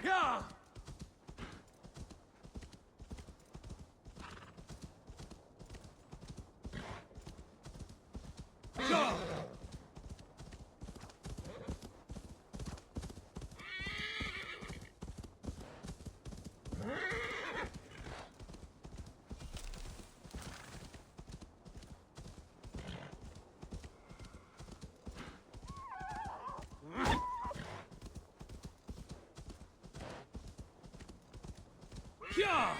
Yeah! Yeah! Yeah! Yeah!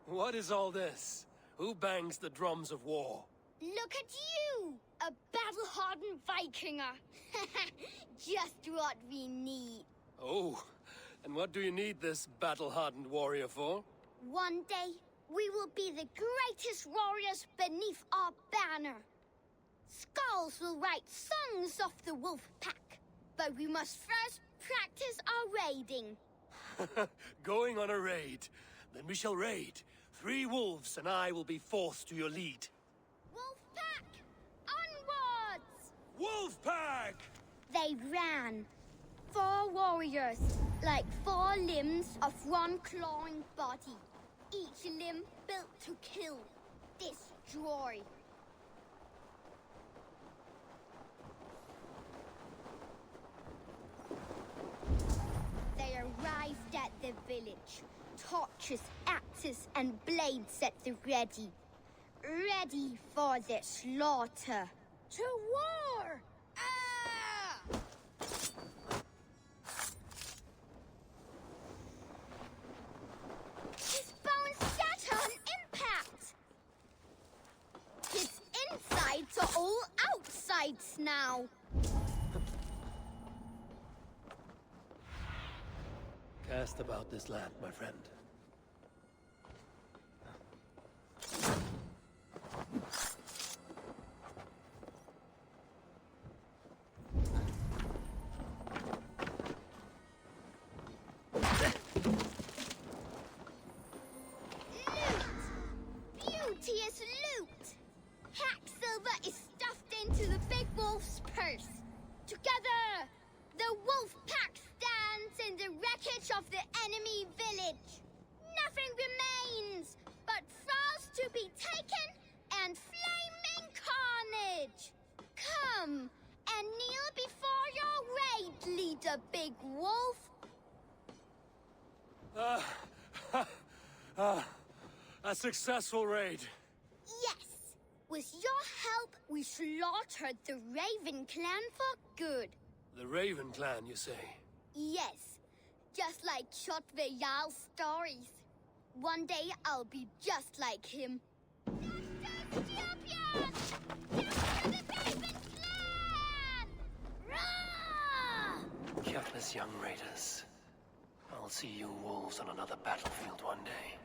What is all this? Who bangs the drums of war? Look at you! A battle-hardened Vikinger! Just what we need. Oh, and what do you need this battle-hardened warrior for? One day, we will be the greatest warriors beneath our banner. Skulls will write songs of the wolf pack, but we must first practice our raiding. Going on a raid. Then we shall raid. 3 wolves and I will be fourth to your lead. Wolf pack! Onwards! Wolf pack! They ran. 4 warriors, like 4 limbs of one clawing body. Each limb built to kill, destroy. They arrived at the village. Torches, axes, and blades at the ready. Ready for the slaughter. To war! Ah! His bones shatter on impact! His insides are all outsides now. Cast about this land, my friend. Beauteous loot! Hacksilver is stuffed into the big wolf's purse. Together, the wolf pack stands in the wreckage of the enemy village. Nothing remains but thralls to be taken and flaming carnage. Come and kneel before your raid leader, Big Wolf. A successful raid. Yes. With your help, we slaughtered the Raven clan for good. The Raven clan, you say? Yes. Just like Shotvejal's stories. One day I'll be just like him. Justice champions! Capture the Paven's land! Roar! Guiltless young raiders. I'll see you wolves on another battlefield one day.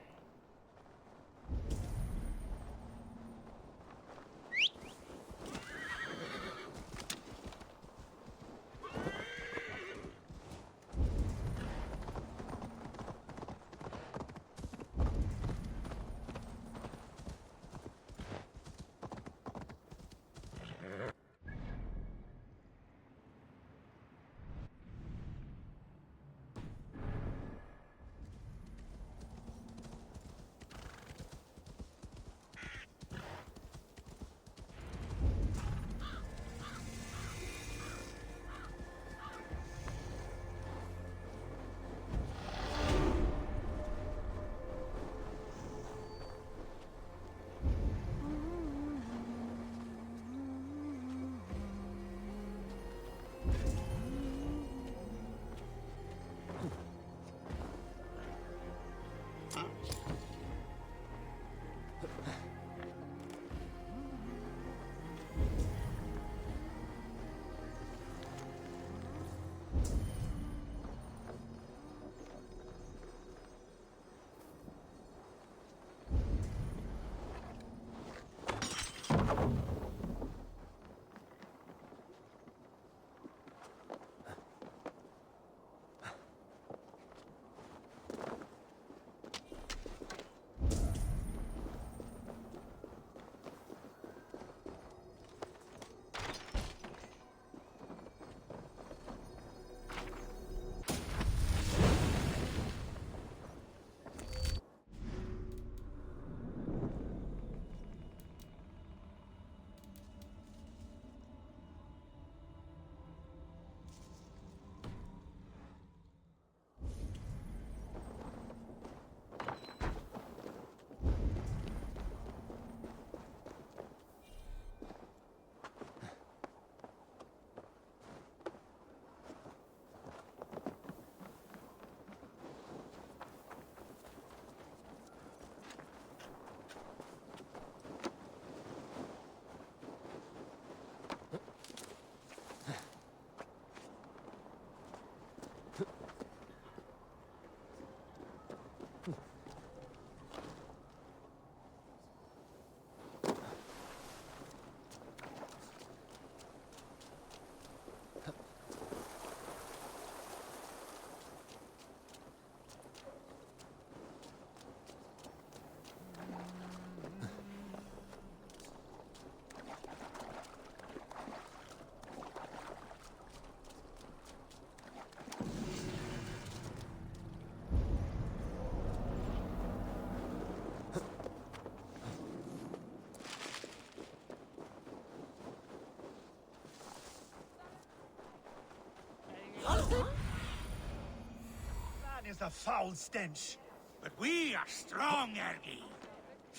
That is a foul stench. But we are strong, Ergi.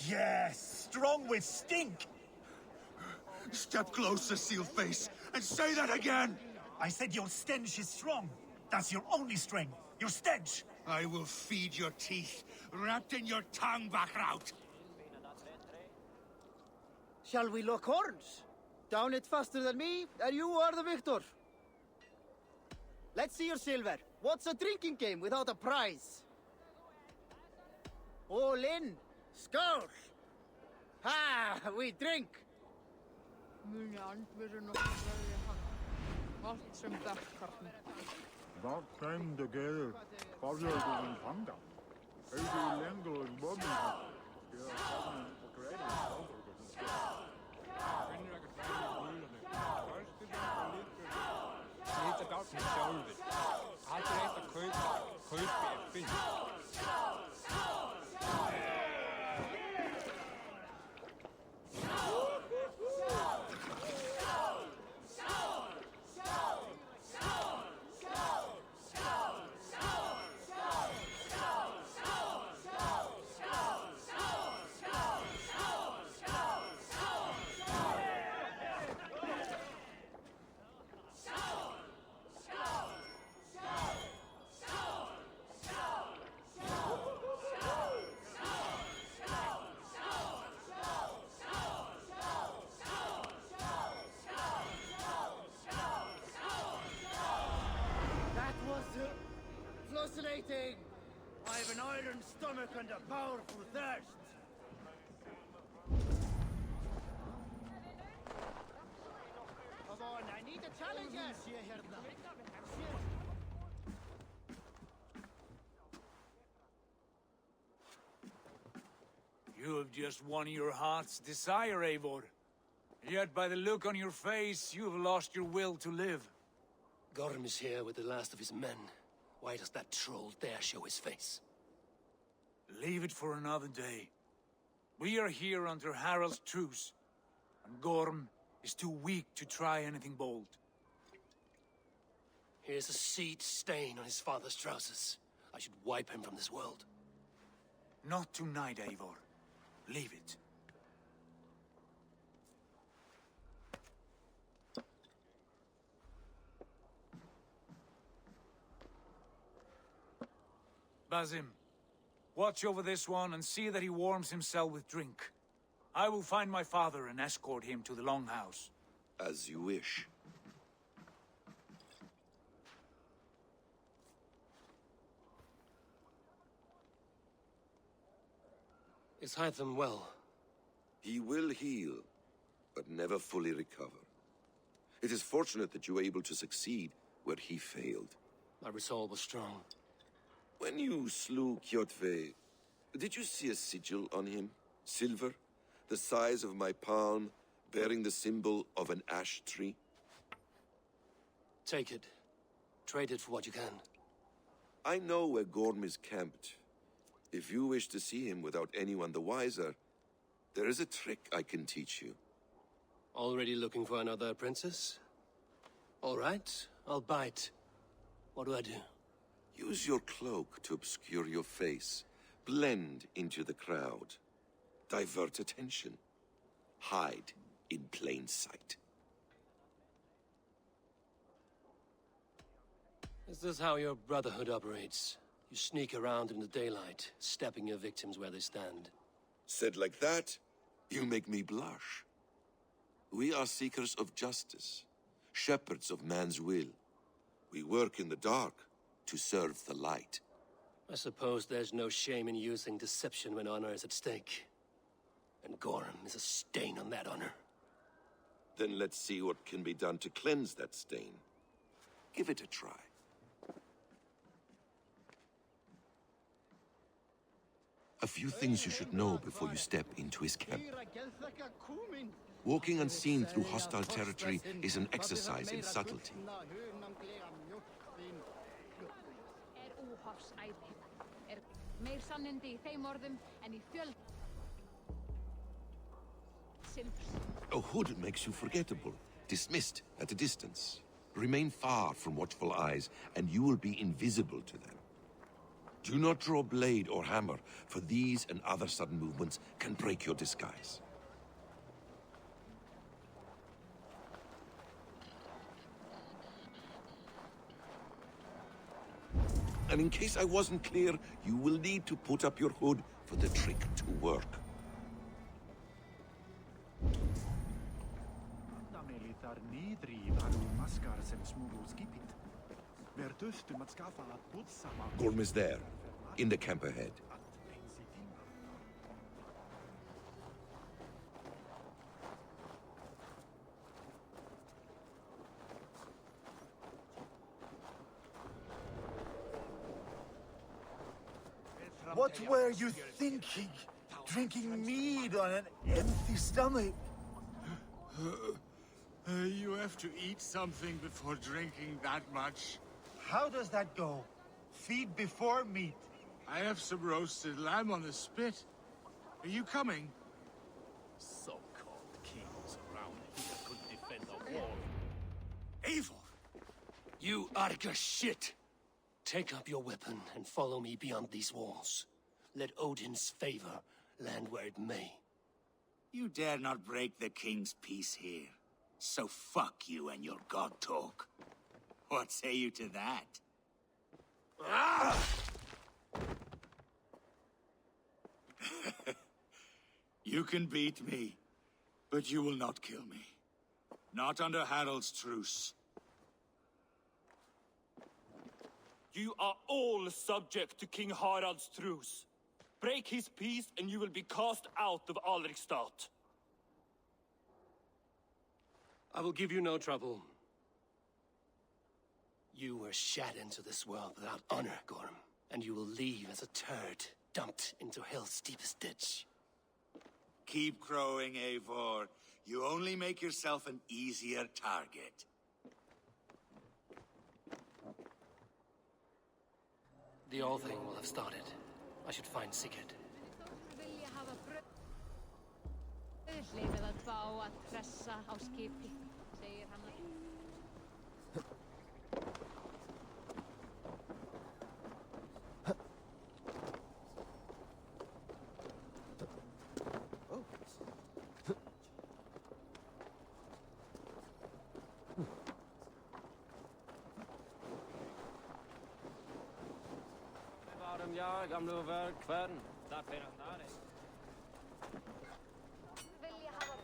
Yes, strong with stink. Step closer, Sealface, and say that again! I said your stench is strong. That's your only strength. Your stench. I will feed your teeth, wrapped in your tongue back out. Shall we lock horns? Down it faster than me, and you are the victor. Let's see your silver. What's a drinking game without a prize? All in. Skål! Ha! We drink! Muni andvirðin okkur verði hann, allt sem dekkar hann. That came together, popular in Panga. 80 language bobbing. Slíta gáttinu sjálfur. Allir eitt að kaupa er fint. sting. I've an iron stomach and a powerful thirst. Come on, I need a challenger. You have just won your heart's desire, Eivor. Yet by the look on your face, you have lost your will to live. Gorm is here with the last of his men. Why does that troll dare show his face? Leave it for another day. We are here under Harald's truce, and Gorm is too weak to try anything bold. Here's a seed stain on his father's trousers. I should wipe him from this world. Not tonight, Eivor. Leave it. Basim, watch over this one and see that he warms himself with drink. I will find my father and escort him to the Longhouse. As you wish. Is Hytham well? He will heal, but never fully recover. It is fortunate that you were able to succeed where he failed. My resolve was strong. When you slew Kjotve, did you see a sigil on him? Silver, the size of my palm, bearing the symbol of an ash tree? Take it. Trade it for what you can. I know where Gorm is camped. If you wish to see him without anyone the wiser, there is a trick I can teach you. Already looking for another princess? All right, I'll bite. What do I do? Use your cloak to obscure your face. Blend into the crowd. Divert attention. Hide in plain sight. Is this how your Brotherhood operates? You sneak around in the daylight, stepping your victims where they stand. Said like that, you make me blush. We are seekers of justice, shepherds of man's will. We work in the dark to serve the light. I suppose there's no shame in using deception when honor is at stake. And Gorm is a stain on that honor. Then let's see what can be done to cleanse that stain. Give it a try. A few things you should know before you step into his camp. Walking unseen through hostile territory is an exercise in subtlety. Meir sannindi í þeim orðum en í fjöld silfurs. A hood makes you forgettable, dismissed at a distance. Remain far from watchful eyes, and you will be invisible to them. Do not draw blade or hammer, for these and other sudden movements can break your disguise. And in case I wasn't clear, you will need to put up your hood for the trick to work. Gorm is there, in the camp ahead. What were you thinking? Drinking mead on an empty stomach? You have to eat something before drinking that much. How does that go? Feed before meat. I have some roasted lamb on the spit. Are you coming? So-called kings around here could defend a wall. Eivor! You Arga shit! Take up your weapon and follow me beyond these walls. Let Odin's favor land where it may. You dare not break the king's peace here. So fuck you and your god talk. What say you to that? Ah! You can beat me, but you will not kill me. Not under Harald's truce. You are all subject to King Harald's truce. Break his peace and you will be cast out of Alrikstad. I will give you no trouble. You were shat into this world without honor, Gorm, and you will leave as a turd dumped into hell's deepest ditch. Keep crowing, Eivor. You only make yourself an easier target. The old thing will have started. I should find Sigurd. Vilja hafa brauðleifið að fá að pressa á skipi, segir hann. Ja, gamle kvelden. Der finner han det. Vilja hafa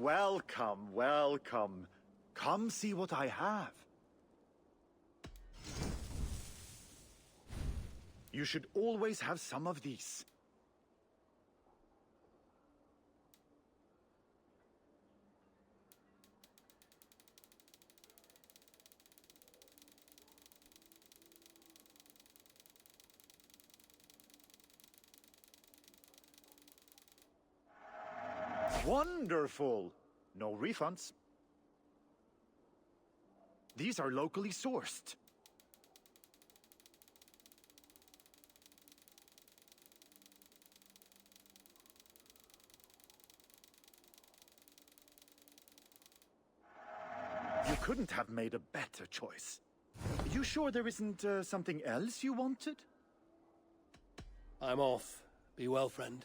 Welcome, welcome. Come see what I have. You should always have some of these. Wonderful! No refunds. These are locally sourced. You couldn't have made a better choice. You sure there isn't something else you wanted? I'm off. Be well, friend.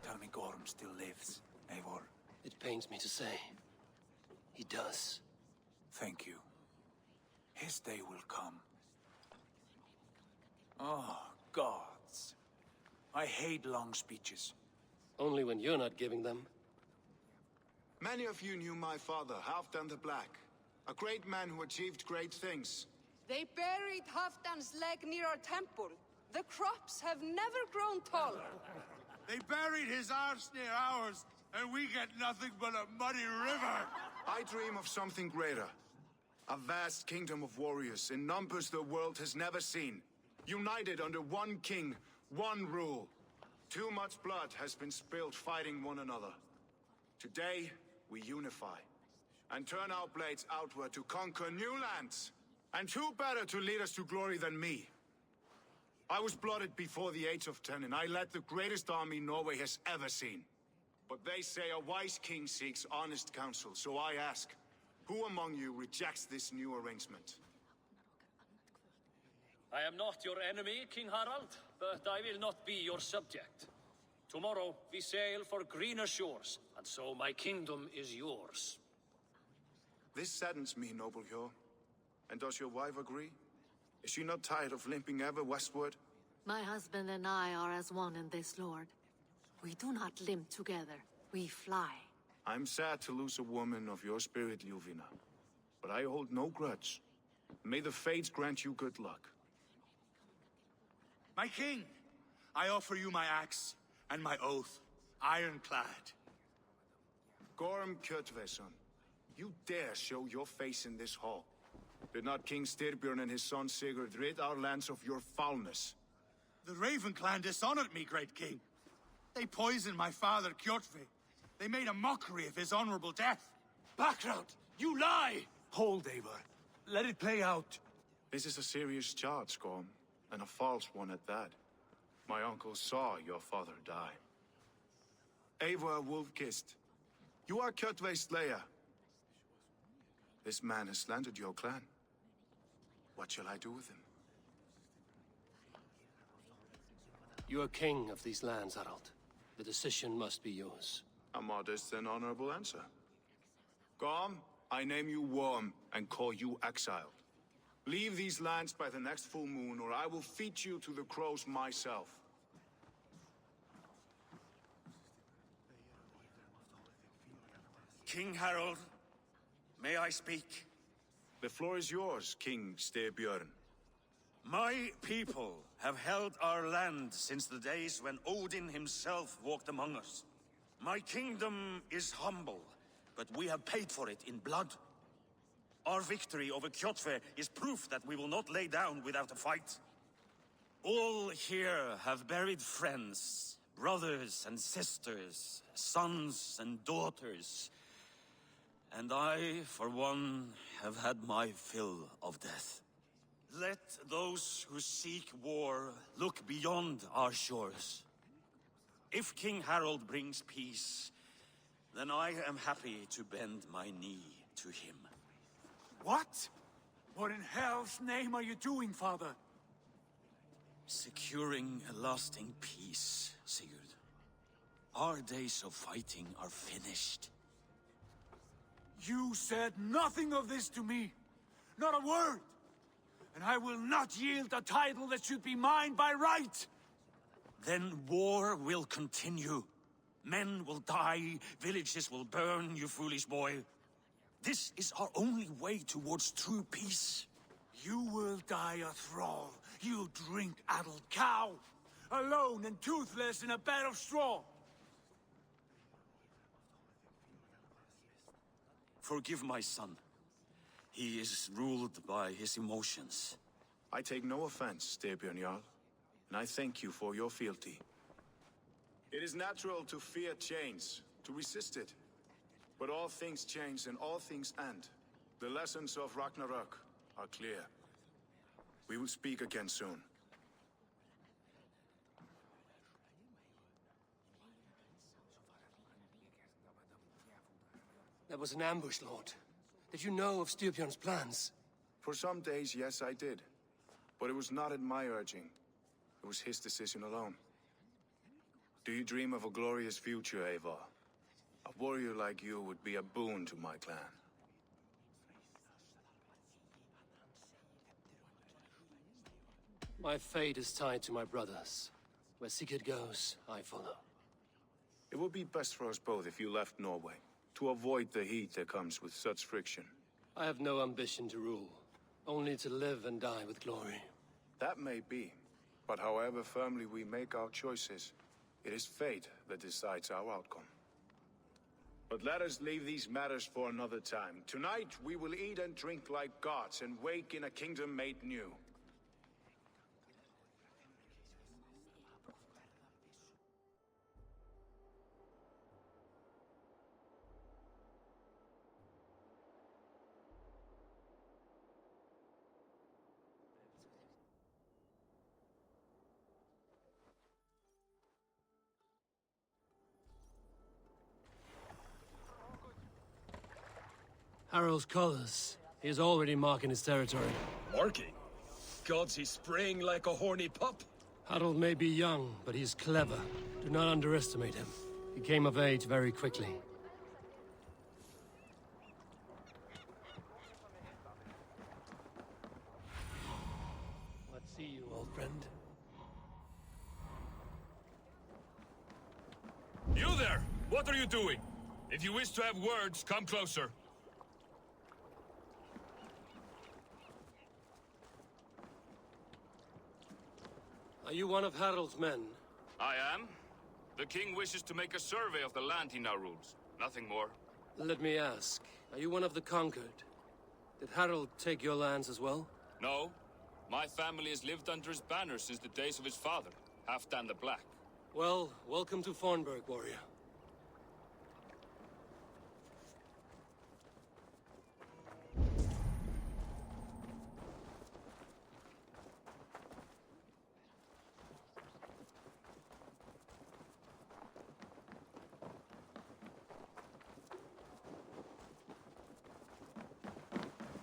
Tell me Gorm still lives, Eivor. It pains me to say. He does. Thank you. His day will come. Oh, gods. I hate long speeches. Only when you're not giving them. Many of you knew my father, Halfdan the Black. A great man who achieved great things. They buried Halfdan's leg near our temple. The crops have never grown tall. They buried his arse near ours, and we get nothing but a muddy river. I dream of something greater. A vast kingdom of warriors in numbers the world has never seen. United under one king, one rule. Too much blood has been spilled fighting one another. Today, we unify. And turn our blades outward to conquer new lands. And who better to lead us to glory than me? I was blooded before the age of 10, and I led the greatest army Norway has ever seen. But they say a wise king seeks honest counsel, so I ask, who among you rejects this new arrangement? I am not your enemy, King Harald, but I will not be your subject. Tomorrow we sail for greener shores, and so my kingdom is yours. This saddens me, noble Hjor. And does your wife agree? Is she not tired of limping ever westward? My husband and I are as one in this, Lord. We do not limp together. We fly. I'm sad to lose a woman of your spirit, Ljuvina. But I hold no grudge. May the fates grant you good luck. My king, I offer you my axe and my oath, ironclad. Gorm Kjotveson, you dare show your face in this hall. Did not King Styrbjörn and his son Sigurd rid our lands of your foulness? The Raven clan dishonored me, great king. They poisoned my father, Kjotve. They made a mockery of his honorable death. Background! You lie! Hold, Eivor. Let it play out. This is a serious charge, Gorm, and a false one at that. My uncle saw your father die. Eivor Wolf-Kissed, you are Kjotve's slayer. This man has slandered your clan. What shall I do with him? You are king of these lands, Harald. The decision must be yours. A modest and honorable answer. Gorm, I name you Worm and call you exiled. Leave these lands by the next full moon, or I will feed you to the crows myself. King Harold, may I speak? The floor is yours, King Styrbjörn. My people have held our land since the days when Odin himself walked among us. My kingdom is humble, but we have paid for it in blood. Our victory over Kjotve is proof that we will not lay down without a fight. All here have buried friends, brothers and sisters, sons and daughters. And I, for one, have had my fill of death. Let those who seek war look beyond our shores. If King Harold brings peace, then I am happy to bend my knee to him. What? What in hell's name are you doing, father? Securing a lasting peace, Sigurd. Our days of fighting are finished. You said nothing of this to me. Not a word. And I will not yield a title that should be mine by right. Then war will continue. Men will die, villages will burn, you foolish boy. This is our only way towards true peace. You will die a thrall, you drink-addled cow. Alone and toothless in a bed of straw. Forgive my son. He is ruled by his emotions. I take no offense, Styrbjörn Jarl, and I thank you for your fealty. It is natural to fear change, to resist it. But all things change and all things end. The lessons of Ragnarok are clear. We will speak again soon. That was an ambush, Lord. Did you know of Styrbjörn's plans? For some days, yes, I did. But it was not at my urging. It was his decision alone. Do you dream of a glorious future, Eivor? A warrior like you would be a boon to my clan. My fate is tied to my brothers. Where Sigurd goes, I follow. It would be best for us both if you left Norway, to avoid the heat that comes with such friction. I have no ambition to rule, only to live and die with glory. That may be, but however firmly we make our choices, it is fate that decides our outcome. But let us leave these matters for another time. Tonight, we will eat and drink like gods and wake in a kingdom made new. Harald's colors. He is already marking his territory. Marking? Gods, he's spraying like a horny pup. Harald may be young, but he's clever. Do not underestimate him. He came of age very quickly. Let's see you, old friend. You there! What are you doing? If you wish to have words, come closer. Are you one of Harald's men? I am. The king wishes to make a survey of the land he now rules. Nothing more. Let me ask, are you one of the conquered? Did Harald take your lands as well? No. My family has lived under his banner since the days of his father, Halfdan the Black. Well, welcome to Fornburg, warrior.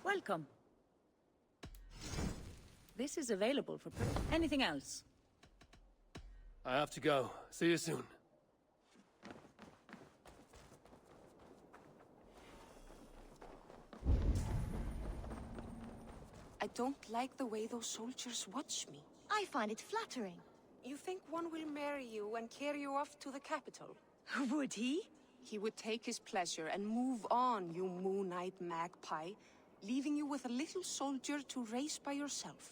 Welcome. This is available for anything else. I have to go. See you soon. I don't like the way those soldiers watch me. I find it flattering. You think one will marry you and carry you off to the capital? Would he? He would take his pleasure and move on, you moon-eyed magpie, leaving you with a little soldier to raise by yourself.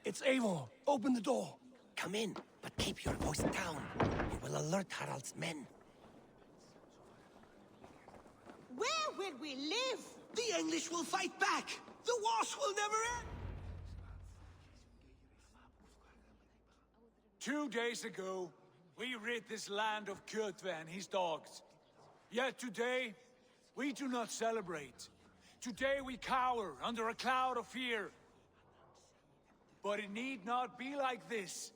It's Eivor. Open the door. Come in, but keep your voice down. You will alert Harald's men. Where will we live? The English will fight back. The wars will never end. 2 days ago, we rid this land of Kjotve and his dogs. Yet today, we do not celebrate. Today we cower under a cloud of fear. But it need not be like this.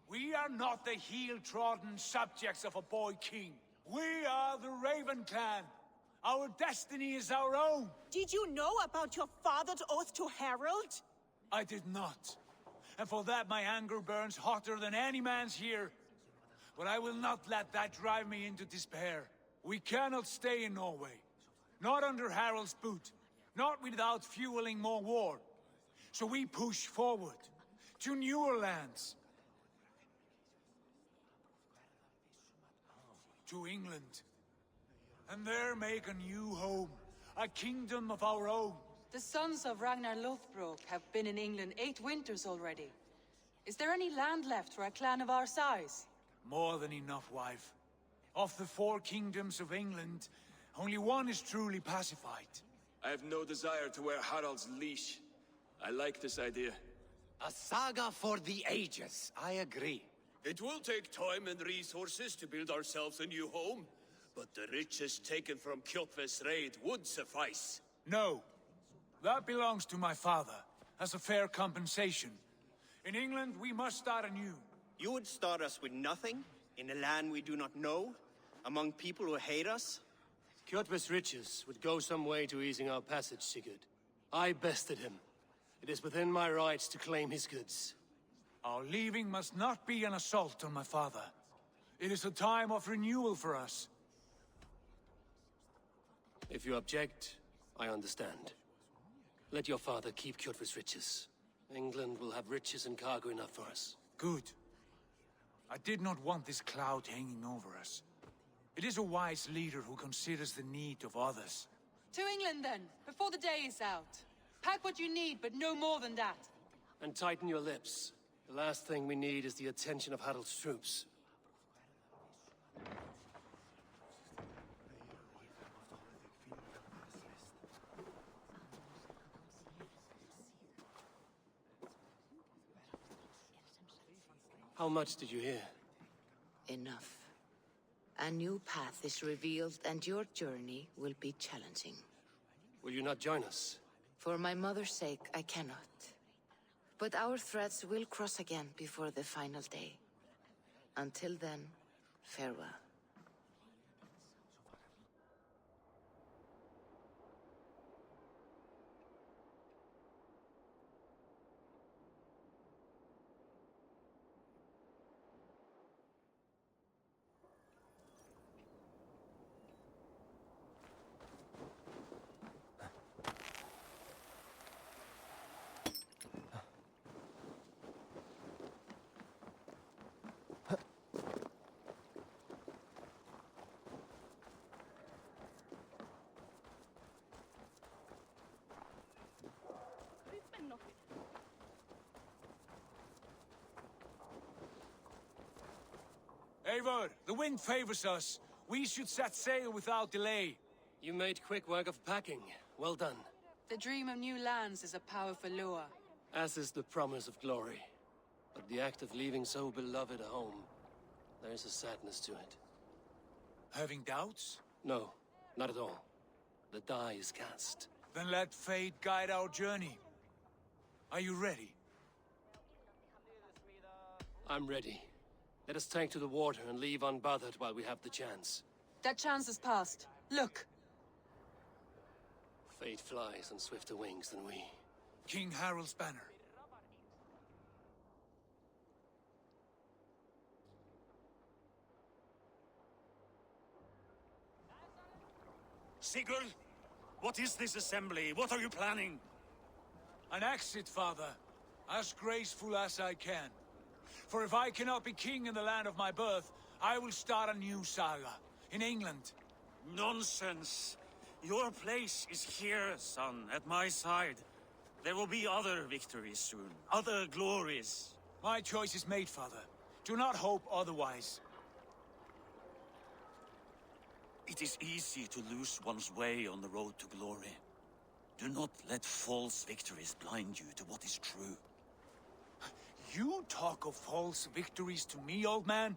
We are not the heel-trodden subjects of a boy king. We are the Raven Clan. Our destiny is our own. Did you know about your father's oath to Harald? I did not. And for that my anger burns hotter than any man's here. But I will not let that drive me into despair. We cannot stay in Norway. Not under Harald's boot. Not without fueling more war. So we push forward to newer lands. To England. And there make a new home. A kingdom of our own. The sons of Ragnar Lothbrok have been in England 8 winters already. Is there any land left for a clan of our size? More than enough, wife. Of the 4 kingdoms of England, only one is truly pacified. I have no desire to wear Harald's leash. I like this idea. A saga for the ages. I agree. It will take time and resources to build ourselves a new home, but the riches taken from Kjotve's raid would suffice. No. That belongs to my father, as a fair compensation. In England, we must start anew. You would start us with nothing, in a land we do not know, among people who hate us? Kjotve's riches would go some way to easing our passage, Sigurd. I bested him. It is within my rights to claim his goods. Our leaving must not be an assault on my father. It is a time of renewal for us. If you object, I understand. Let your father keep Kjotve's riches. England will have riches and cargo enough for us. Good. I did not want this cloud hanging over us. It is a wise leader who considers the need of others. To England, then, before the day is out. Pack what you need, but no more than that. And tighten your lips. The last thing we need is the attention of Harald's troops. How much did you hear? Enough. A new path is revealed, and your journey will be challenging. Will you not join us? For my mother's sake, I cannot. But our threads will cross again before the final day. Until then, farewell. Eivor, the wind favors us. We should set sail without delay. You made quick work of packing. Well done. The dream of new lands is a powerful lure. As is the promise of glory. But the act of leaving so beloved a home, there's a sadness to it. Having doubts? No, not at all. The die is cast. Then let fate guide our journey. Are you ready? I'm ready. Let us take to the water and leave unbothered while we have the chance. That chance is past. Look! Fate flies on swifter wings than we. King Harald's banner. Sigurd, what is this assembly? What are you planning? An exit, father. As graceful as I can. For if I cannot be king in the land of my birth, I will start a new saga. In England. Nonsense. Your place is here, son, at my side. There will be other victories soon. Other glories. My choice is made, father. Do not hope otherwise. It is easy to lose one's way on the road to glory. Do not let false victories blind you to what is true. You talk of false victories to me, old man?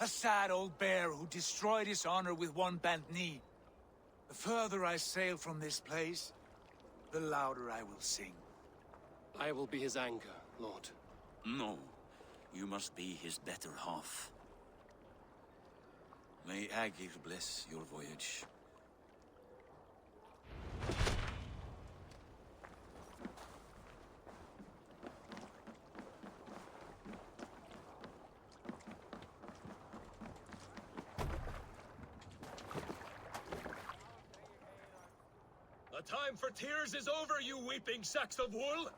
A sad old bear who destroyed his honor with one bent knee. The further I sail from this place, the louder I will sing. I will be his anchor, Lord. No, you must be his better half. May Agir bless your voyage. The time for tears is over, you weeping sacks of wool!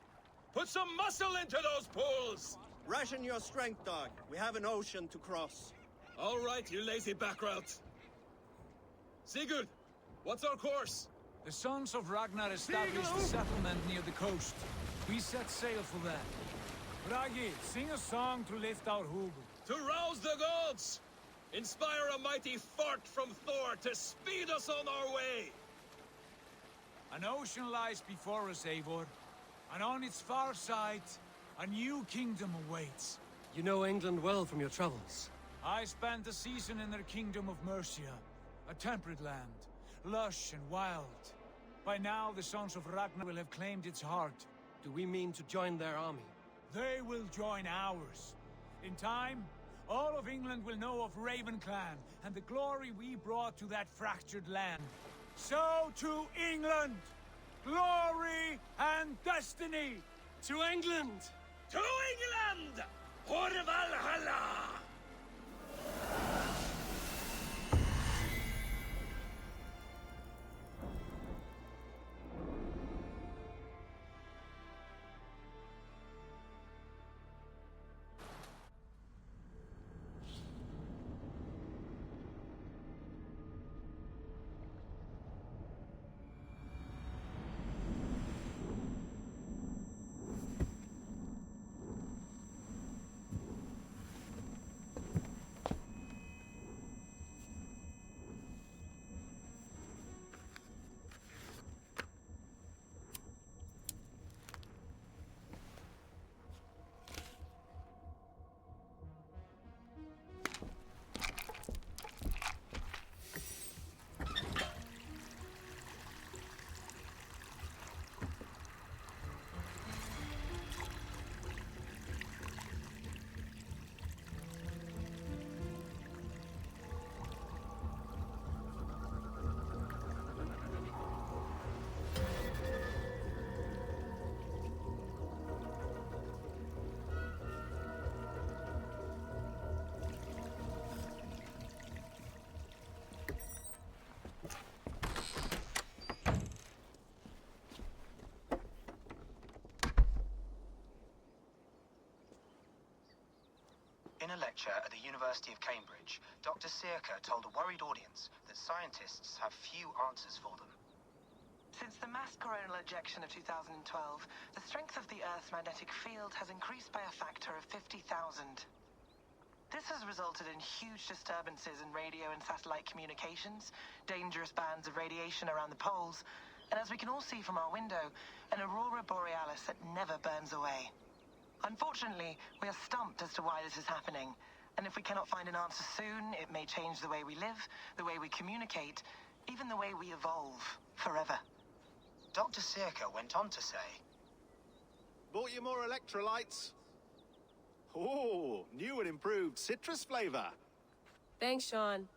Put some muscle into those pools! Ration your strength, dog. We have an ocean to cross. All right, you lazy backroutes. Sigurd, what's our course? The sons of Ragnar established a settlement near the coast. We set sail for that. Bragi, sing a song to lift our hoob. To rouse the gods! Inspire a mighty fart from Thor to speed us on our way! An ocean lies before us, Eivor. And on its far side, a new kingdom awaits. You know England well from your travels. I spent a season in their kingdom of Mercia. A temperate land, lush and wild. By now, the sons of Ragnar will have claimed its heart. Do we mean to join their army? They will join ours. In time, all of England will know of Ravenclan and the glory we brought to that fractured land. So to England, glory and destiny! To England! To England! For Valhalla! In a lecture at the University of Cambridge, Dr. Circa told a worried audience that scientists have few answers for them. Since the mass coronal ejection of 2012, the strength of the Earth's magnetic field has increased by a factor of 50,000. This has resulted in huge disturbances in radio and satellite communications, dangerous bands of radiation around the poles, and as we can all see from our window, an aurora borealis that never burns away. Unfortunately, we are stumped as to why this is happening, and if we cannot find an answer soon, it may change the way we live, the way we communicate, even the way we evolve forever. Dr. Circa went on to say, Bought you more electrolytes? Oh, new and improved citrus flavor. Thanks, Sean.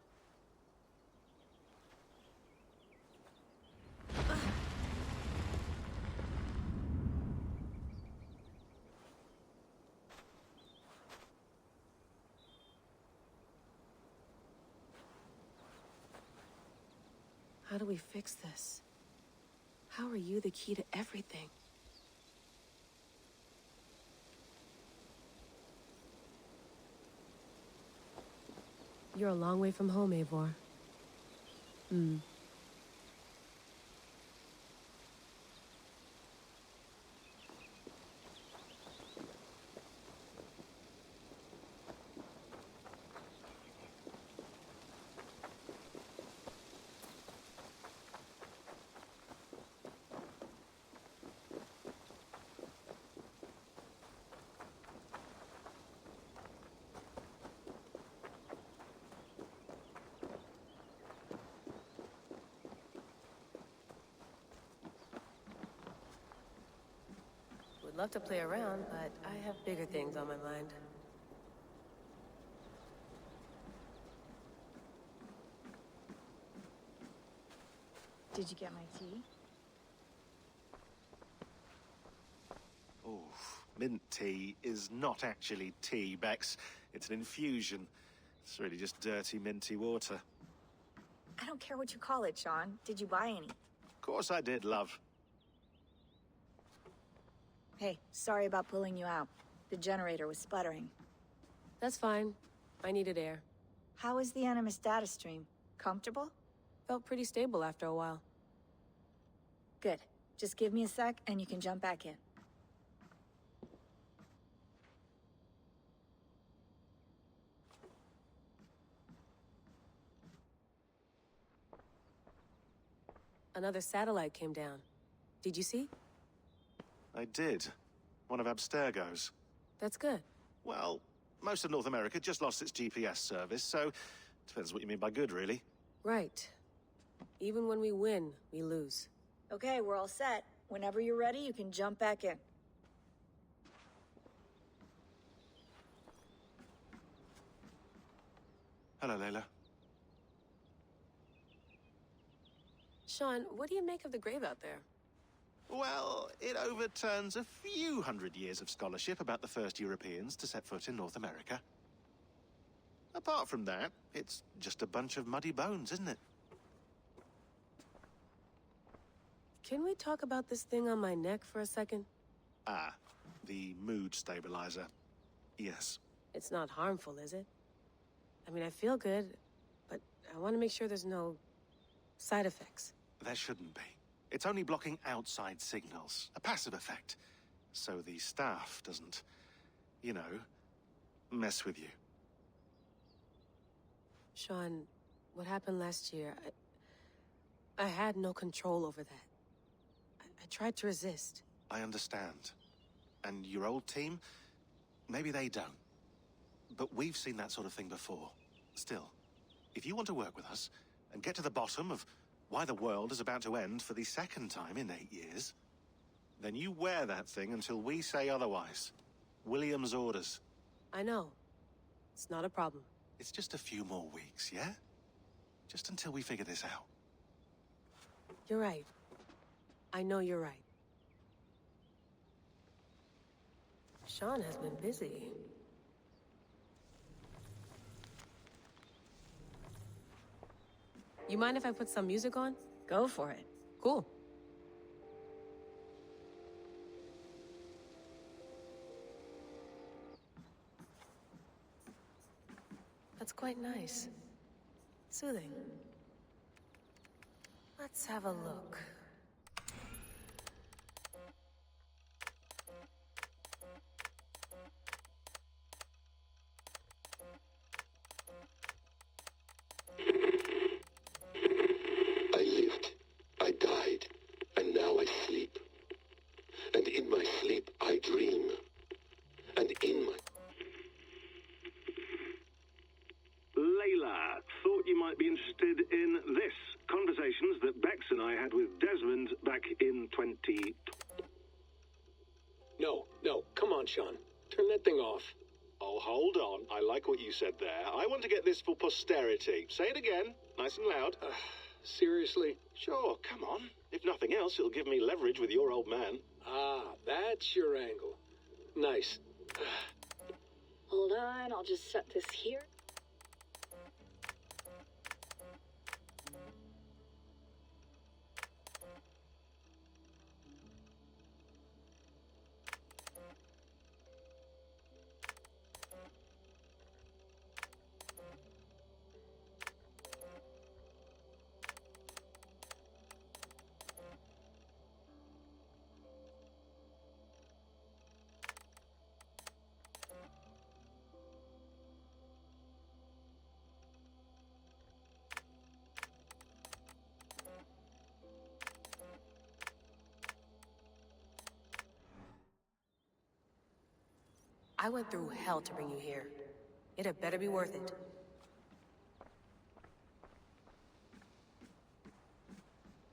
How do we fix this? How are you the key to everything? You're a long way from home, Eivor. Would love to play around, but I have bigger things on my mind. Did you get my tea? Oh, mint tea is not actually tea, Bex. It's an infusion. It's really just dirty, minty water. I don't care what you call it, Sean. Did you buy any? Of course I did, love. Hey, sorry about pulling you out. The generator was sputtering. That's fine. I needed air. How is the Animus data stream? Comfortable? Felt pretty stable after a while. Good. Just give me a sec and you can jump back in. Another satellite came down. Did you see? I did. One of Abstergo's. That's good. Well, most of North America just lost its GPS service, so depends what you mean by good, really. Right. Even when we win, we lose. Okay, we're all set. Whenever you're ready, you can jump back in. Hello, Layla. Sean, what do you make of the grave out there? Well, it overturns a few hundred years of scholarship about the first Europeans to set foot in North America. Apart from that, it's just a bunch of muddy bones, isn't it? Can we talk about this thing on my neck for a second? Ah, the mood stabilizer. Yes. It's not harmful, is it? I mean, I feel good, but I want to make sure there's no side effects. There shouldn't be. It's only blocking outside signals, a passive effect. So the staff doesn't, you know, mess with you. Sean, what happened last year, I had no control over that. I tried to resist. I understand. And your old team, maybe they don't. But we've seen that sort of thing before. Still, if you want to work with us and get to the bottom of why the world is about to end for the second time in 8 years, then you wear that thing until we say otherwise. William's orders. I know. It's not a problem. It's just a few more weeks, yeah? Just until we figure this out. You're right. I know you're right. Sean has been busy. You mind if I put some music on? Go for it. Cool. That's quite nice. Soothing. Let's have a look. I lived, I died, and now I sleep. And in my sleep I dream. And in my... Layla, thought you might be interested in this. Conversations that Bex and I had with Desmond back in 20... No, come on, Sean. Turn that thing off. Oh, hold on. I like what you said there. I want to get this for posterity. Say it again, nice and loud. Seriously? Sure, come on. If nothing else, it'll give me leverage with your old man. Ah, that's your angle. Nice. Hold on, I'll just set this here. I went through hell to bring you here. It had better be worth it.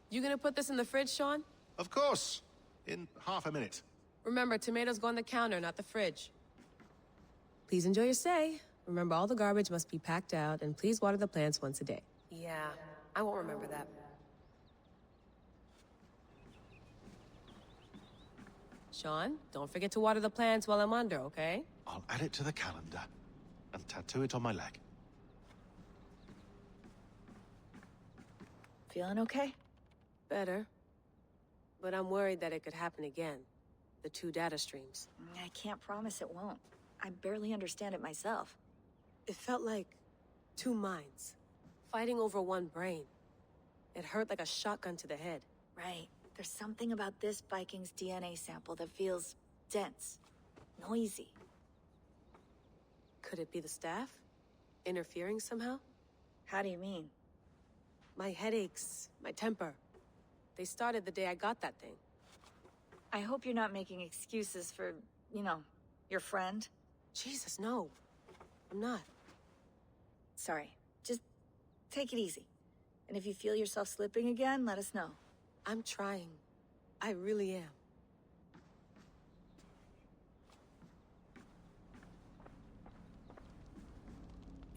You gonna put this in the fridge, Sean? Of course. In half a minute. Remember, tomatoes go on the counter, not the fridge. Please enjoy your stay. Remember, all the garbage must be packed out, and please water the plants once a day. Yeah, I won't remember that. Sean, don't forget to water the plants while I'm under, okay? I'll add it to the calendar and tattoo it on my leg. Feeling okay? Better. But I'm worried that it could happen again. The two data streams. I can't promise it won't. I barely understand it myself. It felt like two minds, fighting over one brain. It hurt like a shotgun to the head. Right. There's something about this Viking's DNA sample that feels dense, noisy. Could it be the staff? Interfering somehow? How do you mean? My headaches, my temper. They started the day I got that thing. I hope you're not making excuses for, you know, your friend. Jesus, no. I'm not. Sorry. Just take it easy. And if you feel yourself slipping again, let us know. I'm trying. I really am.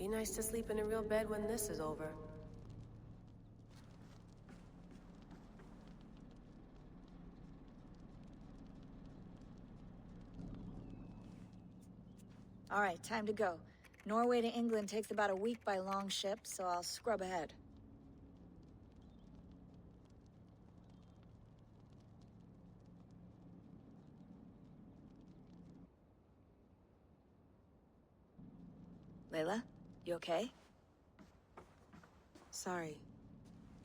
Be nice to sleep in a real bed when this is over. All right, time to go. Norway to England takes about a week by long ship, so I'll scrub ahead. Layla, you okay? Sorry.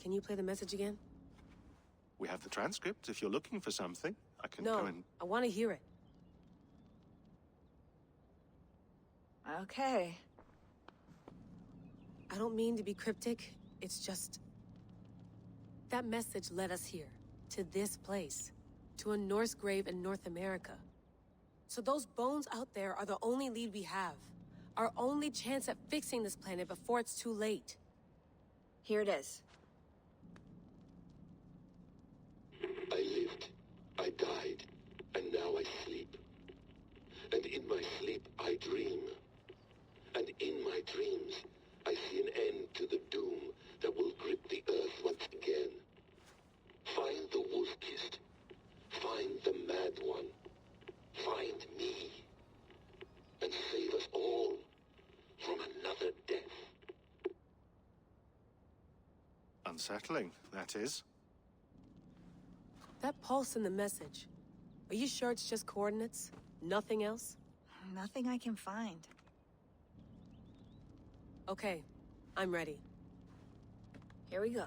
Can you play the message again? We have the transcript. If you're looking for something, I can No, go and... I want to hear it. Okay. I don't mean to be cryptic. It's just... that message led us here. To this place. To a Norse grave in North America. So those bones out there are the only lead we have. Our only chance at fixing this planet before it's too late. Here it is. I lived, I died, and now I sleep. And in my sleep I dream. And in my dreams I see an end to the doom that will grip the earth once again. Find the wolf-kissed. Find the mad one. Find me. And save us all from another death. Unsettling, that is. That pulse in the message. Are you sure it's just coordinates? Nothing else? Nothing I can find. Okay, I'm ready. Here we go.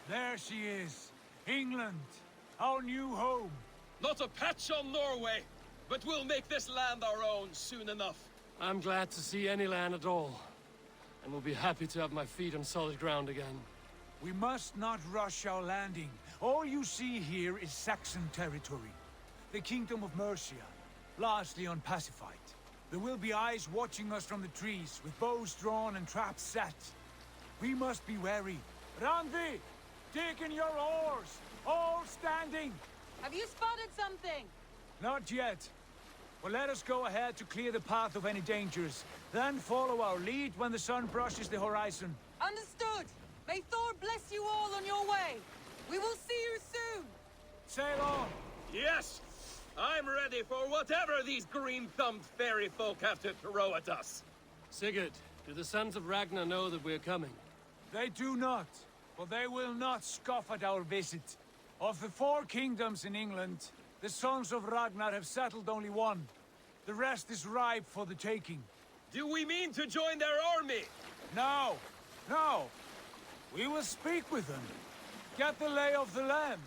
There she is. England. Our new home. Not a patch on Norway, but we'll make this land our own soon enough. I'm glad to see any land at all. And will be happy to have my feet on solid ground again. We must not rush our landing. All you see here is Saxon territory. The Kingdom of Mercia, largely unpacified. There will be eyes watching us from the trees, with bows drawn and traps set. We must be wary. Randi! Dig in your oars! All standing! Have you spotted something? Not yet. But let us go ahead to clear the path of any dangers. Then follow our lead when the sun brushes the horizon. Understood! May Thor bless you all on your way! We will see you soon! Sail on! Yes! I'm ready for whatever these green-thumbed fairy folk have to throw at us. Sigurd, do the sons of Ragnar know that we're coming? They do not, but they will not scoff at our visit. Of the 4 kingdoms in England, the sons of Ragnar have settled only one. The rest is ripe for the taking. Do we mean to join their army? No, no. We will speak with them, get the lay of the land,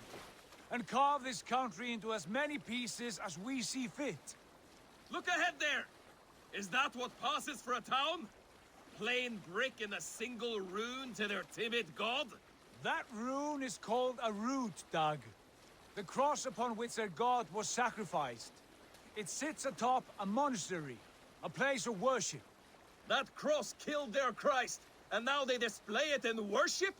and carve this country into as many pieces as we see fit. Look ahead there! Is that what passes for a town? Plain brick in a single rune to their timid god? That rune is called a root, Dag. The cross upon which their god was sacrificed. It sits atop a monastery, a place of worship. That cross killed their Christ, and now they display it in worship?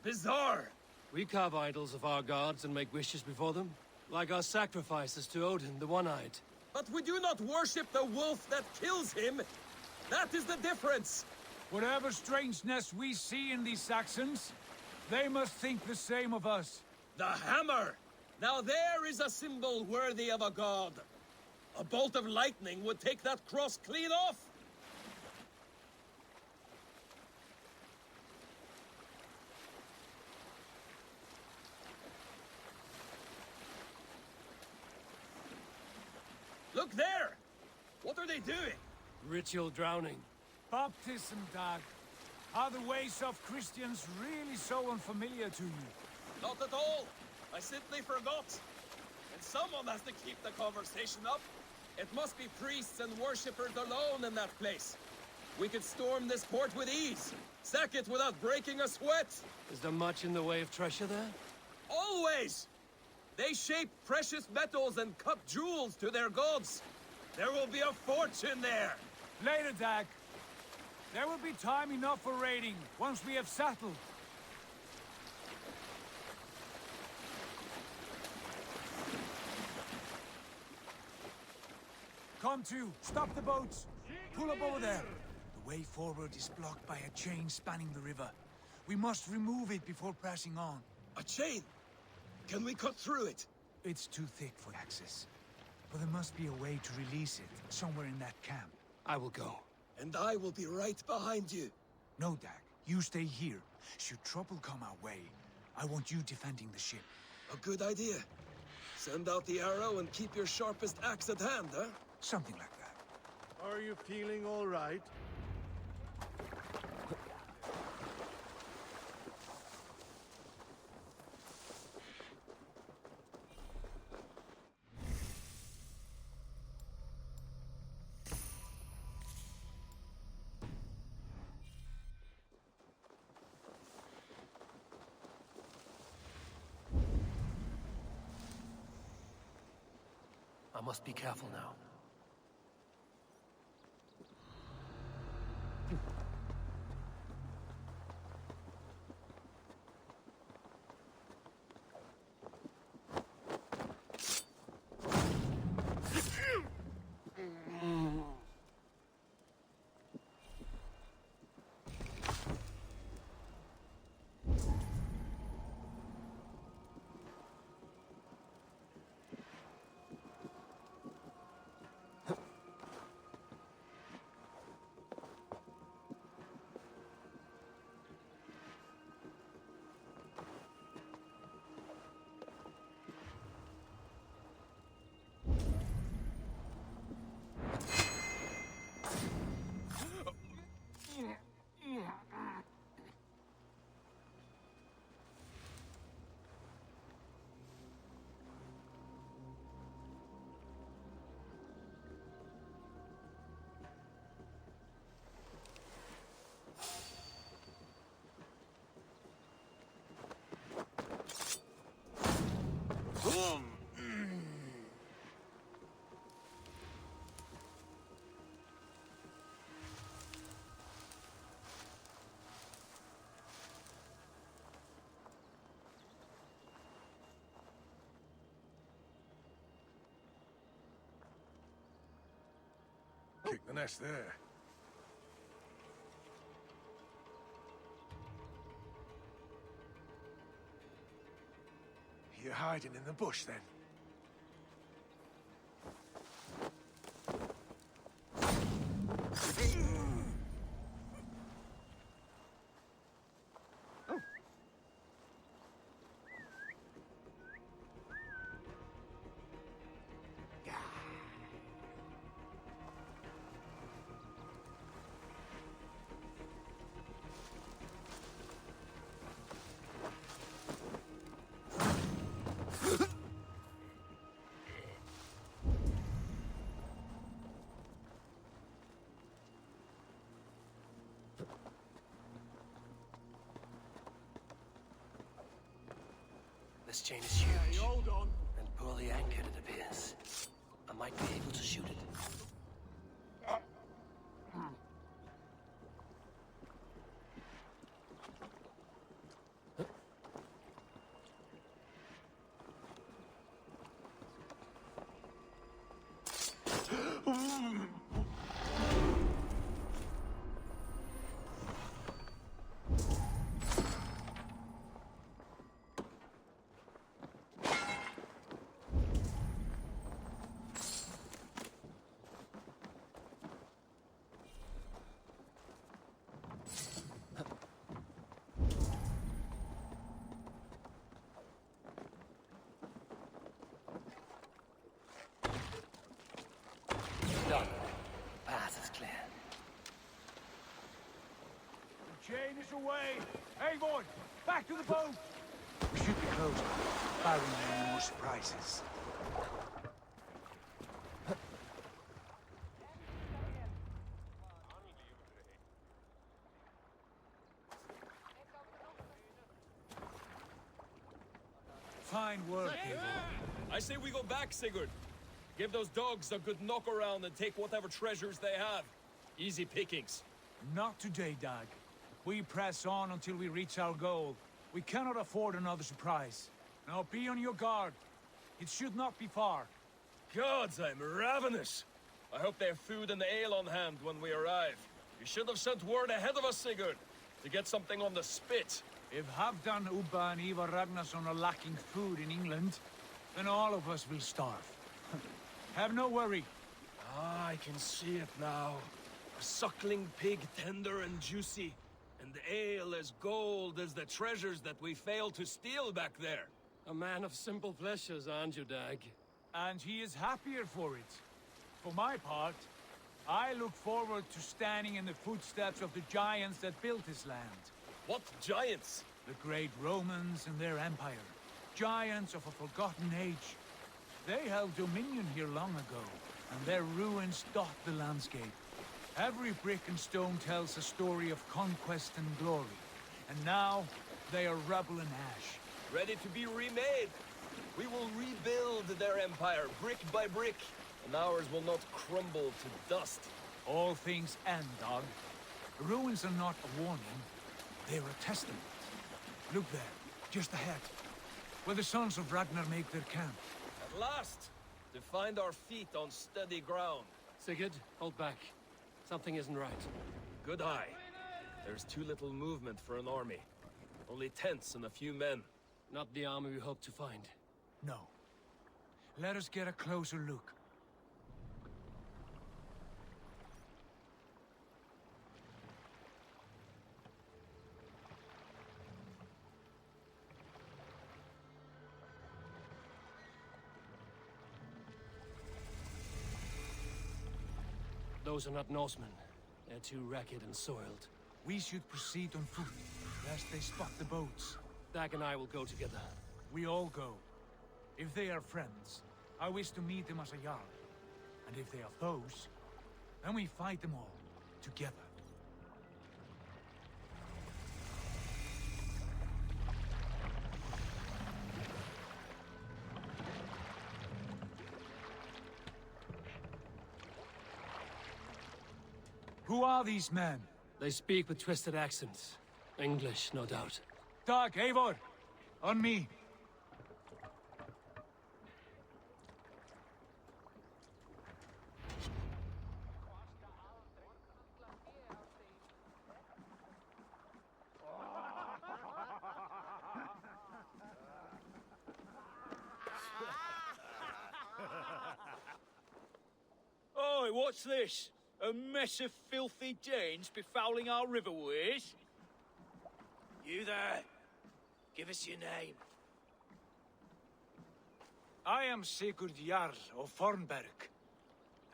Bizarre. We carve idols of our gods and make wishes before them, like our sacrifices to Odin, the One-Eyed. But we do not worship the wolf that kills him. That is the difference. Whatever strangeness we see in these Saxons, they must think the same of us. The hammer! Now there is a symbol worthy of a god. A bolt of lightning would take that cross clean off. Look there! What are they doing? Ritual drowning. Baptism, Dag. Are the ways of Christians really so unfamiliar to you? Not at all. I simply forgot. And someone has to keep the conversation up. It must be priests and worshippers alone in that place. We could storm this port with ease. Sack it without breaking a sweat. Is there much in the way of treasure there? Always! They shape precious metals and cut jewels to their gods. There will be a fortune there. Later, Dag. There will be time enough for raiding once we have settled. Come to, stop the boats. Pull up over there. The way forward is blocked by a chain spanning the river. We must remove it before pressing on. A chain? Can we cut through it? It's too thick for access. But there must be a way to release it, somewhere in that camp. I will go. And I will be right behind you. No, Dag. You stay here. Should trouble come our way, I want you defending the ship. A good idea. Send out the arrow and keep your sharpest axe at hand, huh? Something like that. Are you feeling all right? I must be careful now. Kick the nest there. You're hiding in the bush, then? This chain is huge. Hey, hold on. And poorly anchored, it appears. I might be able to shoot it. us away! Eivor, back to the boat! We should be close, barring any more surprises. Fine work, Eivor. I say we go back, Sigurd. Give those dogs a good knock around and take whatever treasures they have. Easy pickings. Not today, Dag. We press on until we reach our goal. We cannot afford another surprise. Now be on your guard. It should not be far. Gods, I'm ravenous. I hope they have food and ale on hand when we arrive. You should have sent word ahead of us, Sigurd, to get something on the spit. If Halfdan, Ubba and Ivar Ragnarsson are lacking food in England, then all of us will starve. Have no worry. Ah, I can see it now. A suckling pig, tender and juicy. And ale as gold as the treasures that we failed to steal back there. A man of simple pleasures, aren't you, Dag? And he is happier for it. For my part, I look forward to standing in the footsteps of the giants that built this land. What giants? The great Romans and their empire. Giants of a forgotten age. They held dominion here long ago, and their ruins dot the landscape. Every brick and stone tells a story of conquest and glory. And now, they are rubble and ash. Ready to be remade. We will rebuild their empire, brick by brick, and ours will not crumble to dust. All things end, Dog. The ruins are not a warning. They're a testament. Look there, just ahead, where the sons of Ragnar make their camp. At last! To find our feet on steady ground. Sigurd, hold back. Something isn't right. Good eye. There's too little movement for an army. Only tents and a few men. Not the army we hoped to find. No. Let us get a closer look. Those are not Norsemen. They're too ragged and soiled. We should proceed on foot, lest they spot the boats. Dag and I will go together. We all go. If they are friends, I wish to meet them as a Jarl. And if they are foes, then we fight them all, together. Who are these men? They speak with twisted accents. English, no doubt. Dag, Eivor! On me! Oi, what's this? A mess of filthy Danes befouling our riverways? You there. Give us your name. I am Sigurd Jarl of Fornberg.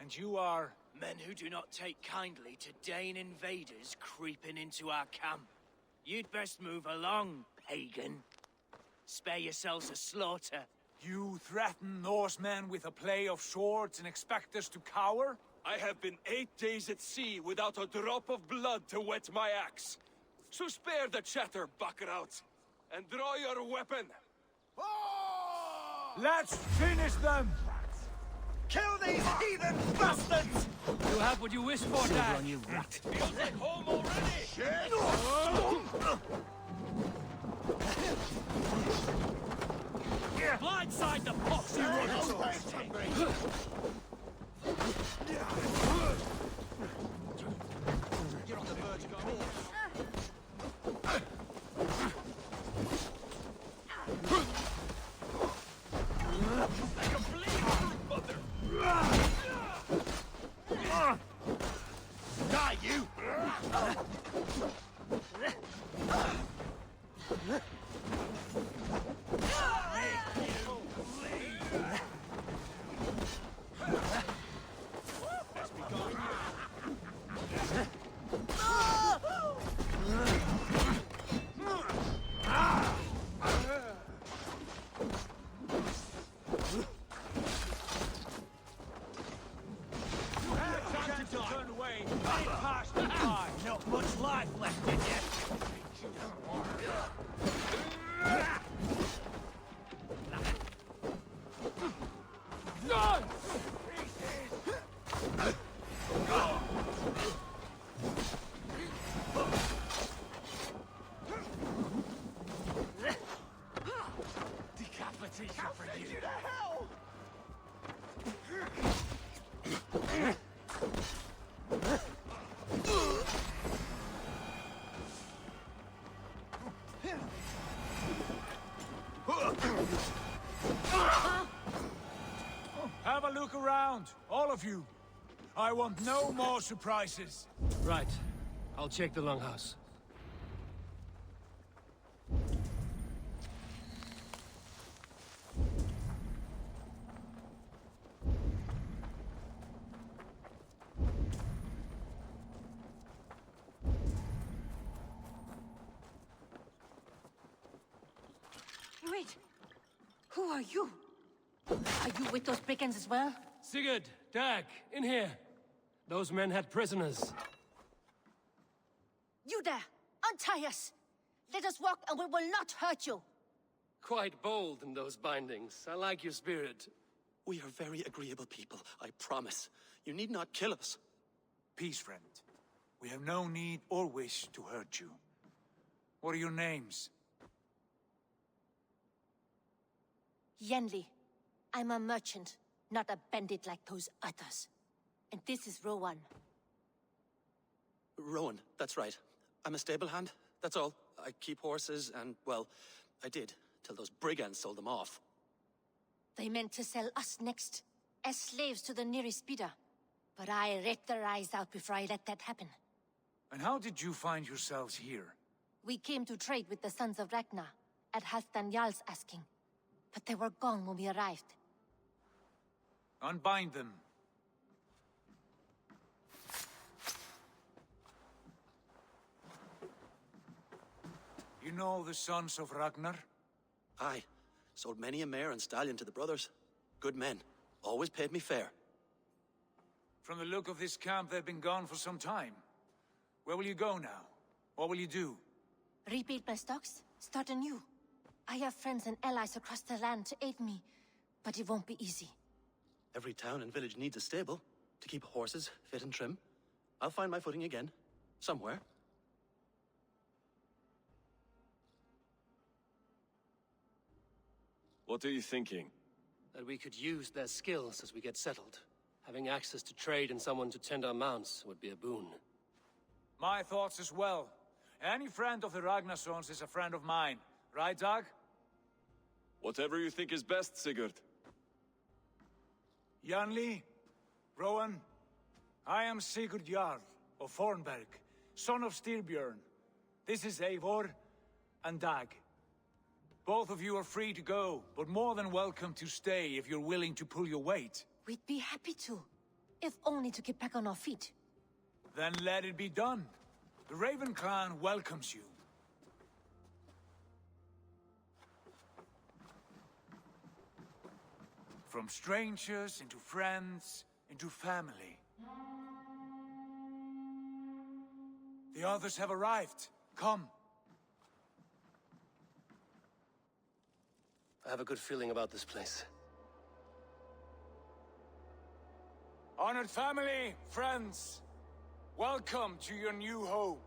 And you are... Men who do not take kindly to Dane invaders creeping into our camp. You'd best move along, pagan. Spare yourselves a slaughter. You threaten Norsemen with a play of swords and expect us to cower? I have been 8 days at sea without a drop of blood to wet my axe. So spare the chatter, Buckerout, and draw your weapon. Let's finish them! Kill these heathen bastards! You have what you wish for, Dag. You rat. Feels like home already! Blindside the poxy rotters! You're on the verge of course. Like a bleeding mother! Die, you! Have a look around, all of you. I want no more surprises. Right. I'll check the longhouse. Wait. Who are you? Are you with those brigands as well? Sigurd, Dag, in here. Those men had prisoners. You there! Untie us! Let us walk and we will not hurt you! Quite bold in those bindings. I like your spirit. We are very agreeable people, I promise. You need not kill us. Peace, friend. We have no need or wish to hurt you. What are your names? Yenli. I'm a merchant, not a bandit like those others. And this is Rowan. Rowan, that's right. I'm a stable hand, that's all. I keep horses and, well, I did, till those brigands sold them off. They meant to sell us next, as slaves to the nearest speeder. But I ripped their eyes out before I let that happen. And how did you find yourselves here? We came to trade with the Sons of Ragnar, at Halfdan Jarl's asking. But they were gone when we arrived. Unbind them. You know the Sons of Ragnar? Aye. Sold many a mare and stallion to the brothers. Good men. Always paid me fair. From the look of this camp, they've been gone for some time. Where will you go now? What will you do? Rebuild my stocks? Start anew. I have friends and allies across the land to aid me, but it won't be easy. Every town and village needs a stable to keep horses fit and trim. I'll find my footing again. Somewhere. What are you thinking? That we could use their skills as we get settled. Having access to trade and someone to tend our mounts would be a boon. My thoughts as well. Any friend of the Ragnarsons is a friend of mine. Right, Dag? Whatever you think is best, Sigurd. Janli, Rowan, I am Sigurd Jarl of Fornberg, son of Styrbjörn. This is Eivor and Dag. Both of you are free to go, but more than welcome to stay if you're willing to pull your weight. We'd be happy to, if only to get back on our feet. Then let it be done. The Raven clan welcomes you. From strangers into friends, into family. The others have arrived. Come. I have a good feeling about this place. Honored family, friends, welcome to your new home.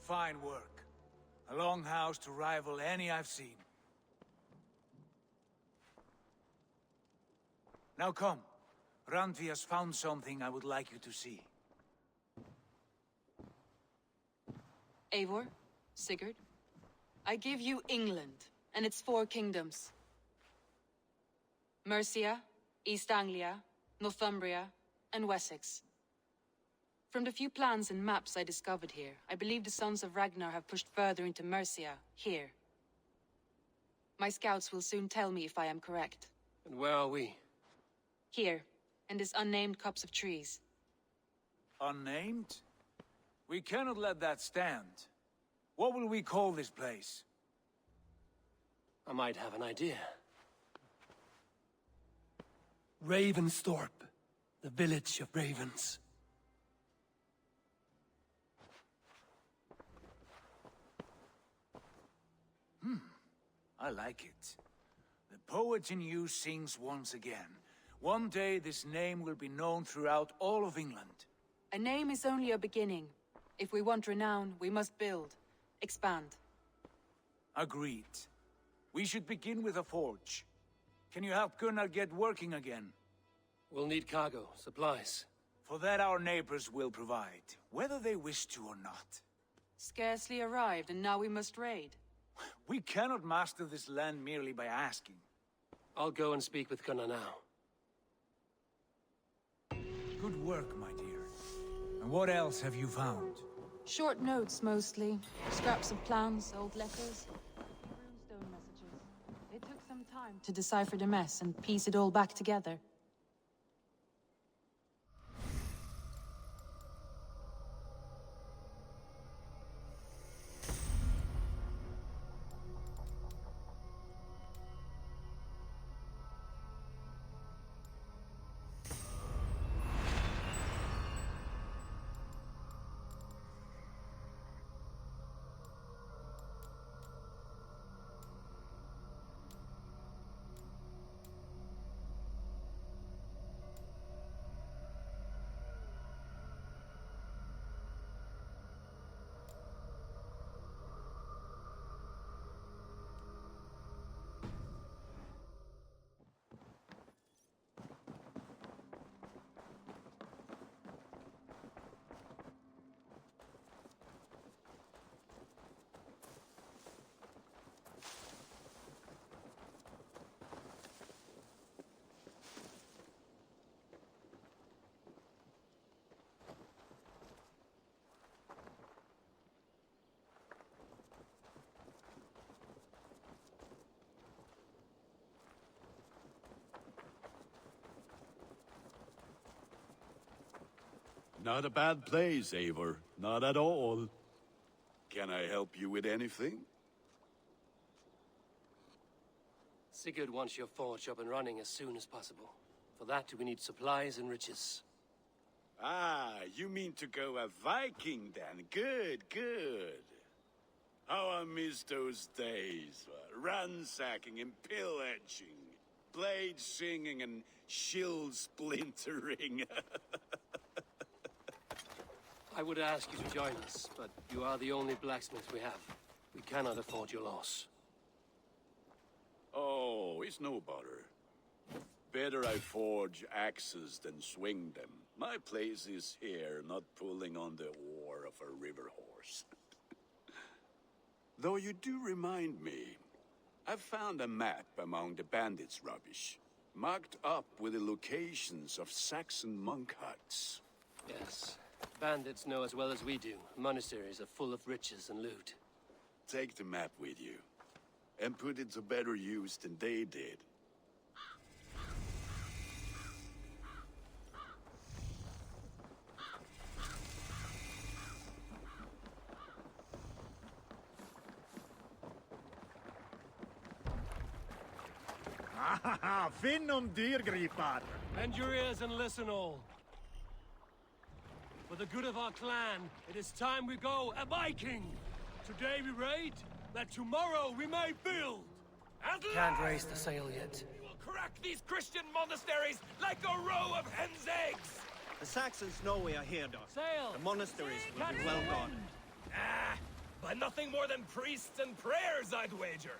Fine work. A longhouse to rival any I've seen. Now come. Randvi has found something I would like you to see. Eivor, Sigurd, I give you England and its 4 kingdoms. Mercia, East Anglia, Northumbria, and Wessex. From the few plans and maps I discovered here, I believe the Sons of Ragnar have pushed further into Mercia, here. My scouts will soon tell me if I am correct. And where are we? Here, in this unnamed copse of trees. Unnamed? We cannot let that stand. What will we call this place? I might have an idea. Ravensthorpe, the village of ravens. I like it. The poet in you sings once again. One day this name will be known throughout all of England. A name is only a beginning. If we want renown, we must build, expand. Agreed. We should begin with a forge. Can you help Gunnar get working again? We'll need cargo, supplies. For that our neighbors will provide, whether they wish to or not. Scarcely arrived, and now we must raid. We cannot master this land merely by asking. I'll go and speak with Gunnar now. Good work, my dear. And what else have you found? Short notes, mostly. Scraps of plans, old letters, runestone messages. It took some time to decipher the mess and piece it all back together. Not a bad place, Eivor. Not at all. Can I help you with anything? Sigurd wants your forge up and running as soon as possible. For that, we need supplies and riches. Ah, you mean to go a Viking then? Good, good. How I miss those days. Ransacking and pillaging. Blade singing and shield splintering. I would ask you to join us, but you are the only blacksmith we have. We cannot afford your loss. Oh, it's no bother. Better I forge axes than swing them. My place is here, not pulling on the oar of a river horse. Though you do remind me, I've found a map among the bandits' rubbish, marked up with the locations of Saxon monk huts. Yes. Bandits know as well as we do. Monasteries are full of riches and loot. Take the map with you, and put it to better use than they did. Finnum dyrgripar! Bend your ears and listen all. For the good of our clan, it is time we go a Viking! Today we raid, that tomorrow we may build! At Can't last, raise the sail yet. we will crack these Christian monasteries like a row of hen's eggs! The Saxons know we are here, Doc. Sail! The monasteries will Catch be well the guarded. wind! Ah, by nothing more than priests and prayers, I'd wager!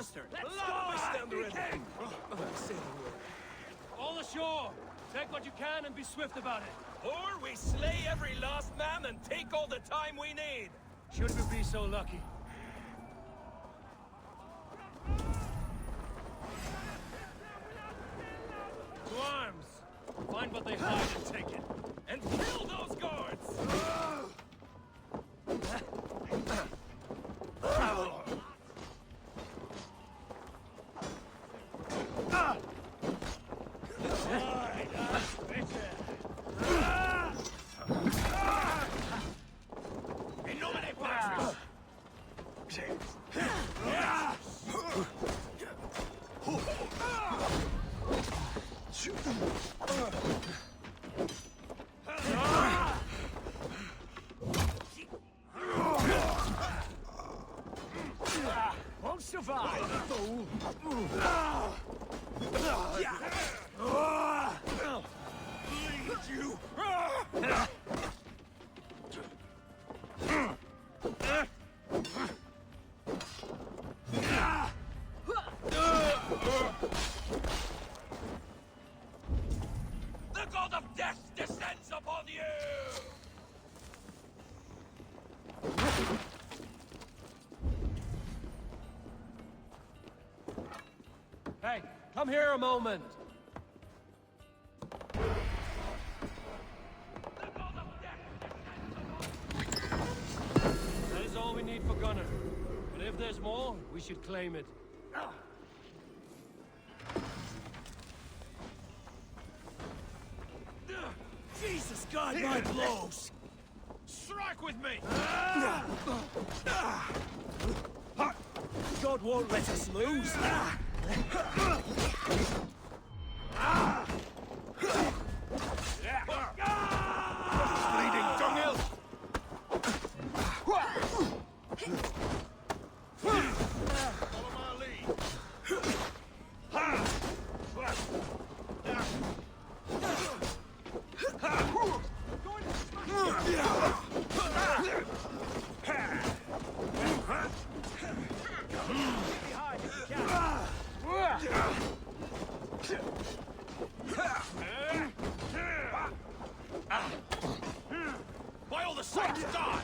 Lannister! All ashore! Take what you can and be swift about it. Or we slay every last man and take all the time we need! Should we be so lucky? To arms! Find what they hide and take it. And kill those guards! Won't survive, fool! Bleed you! The god of death descends upon you! Hey, come here a moment! That is all we need for Gunner. But if there's more, we should claim it. Jesus, God, my blows! Strike with me! God won't let us lose. Bleeding dunghill! Follow my lead. By all the saints, die!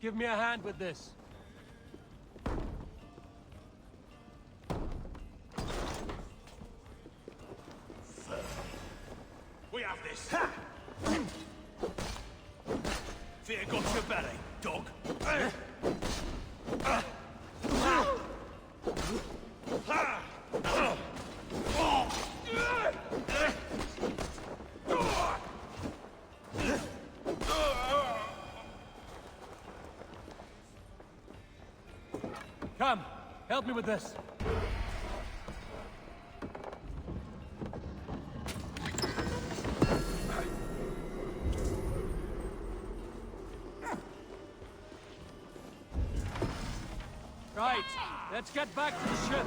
Give me a hand with this. We have this. Fear got your belly, dog. Come, help me with this. Right, let's get back to the ship.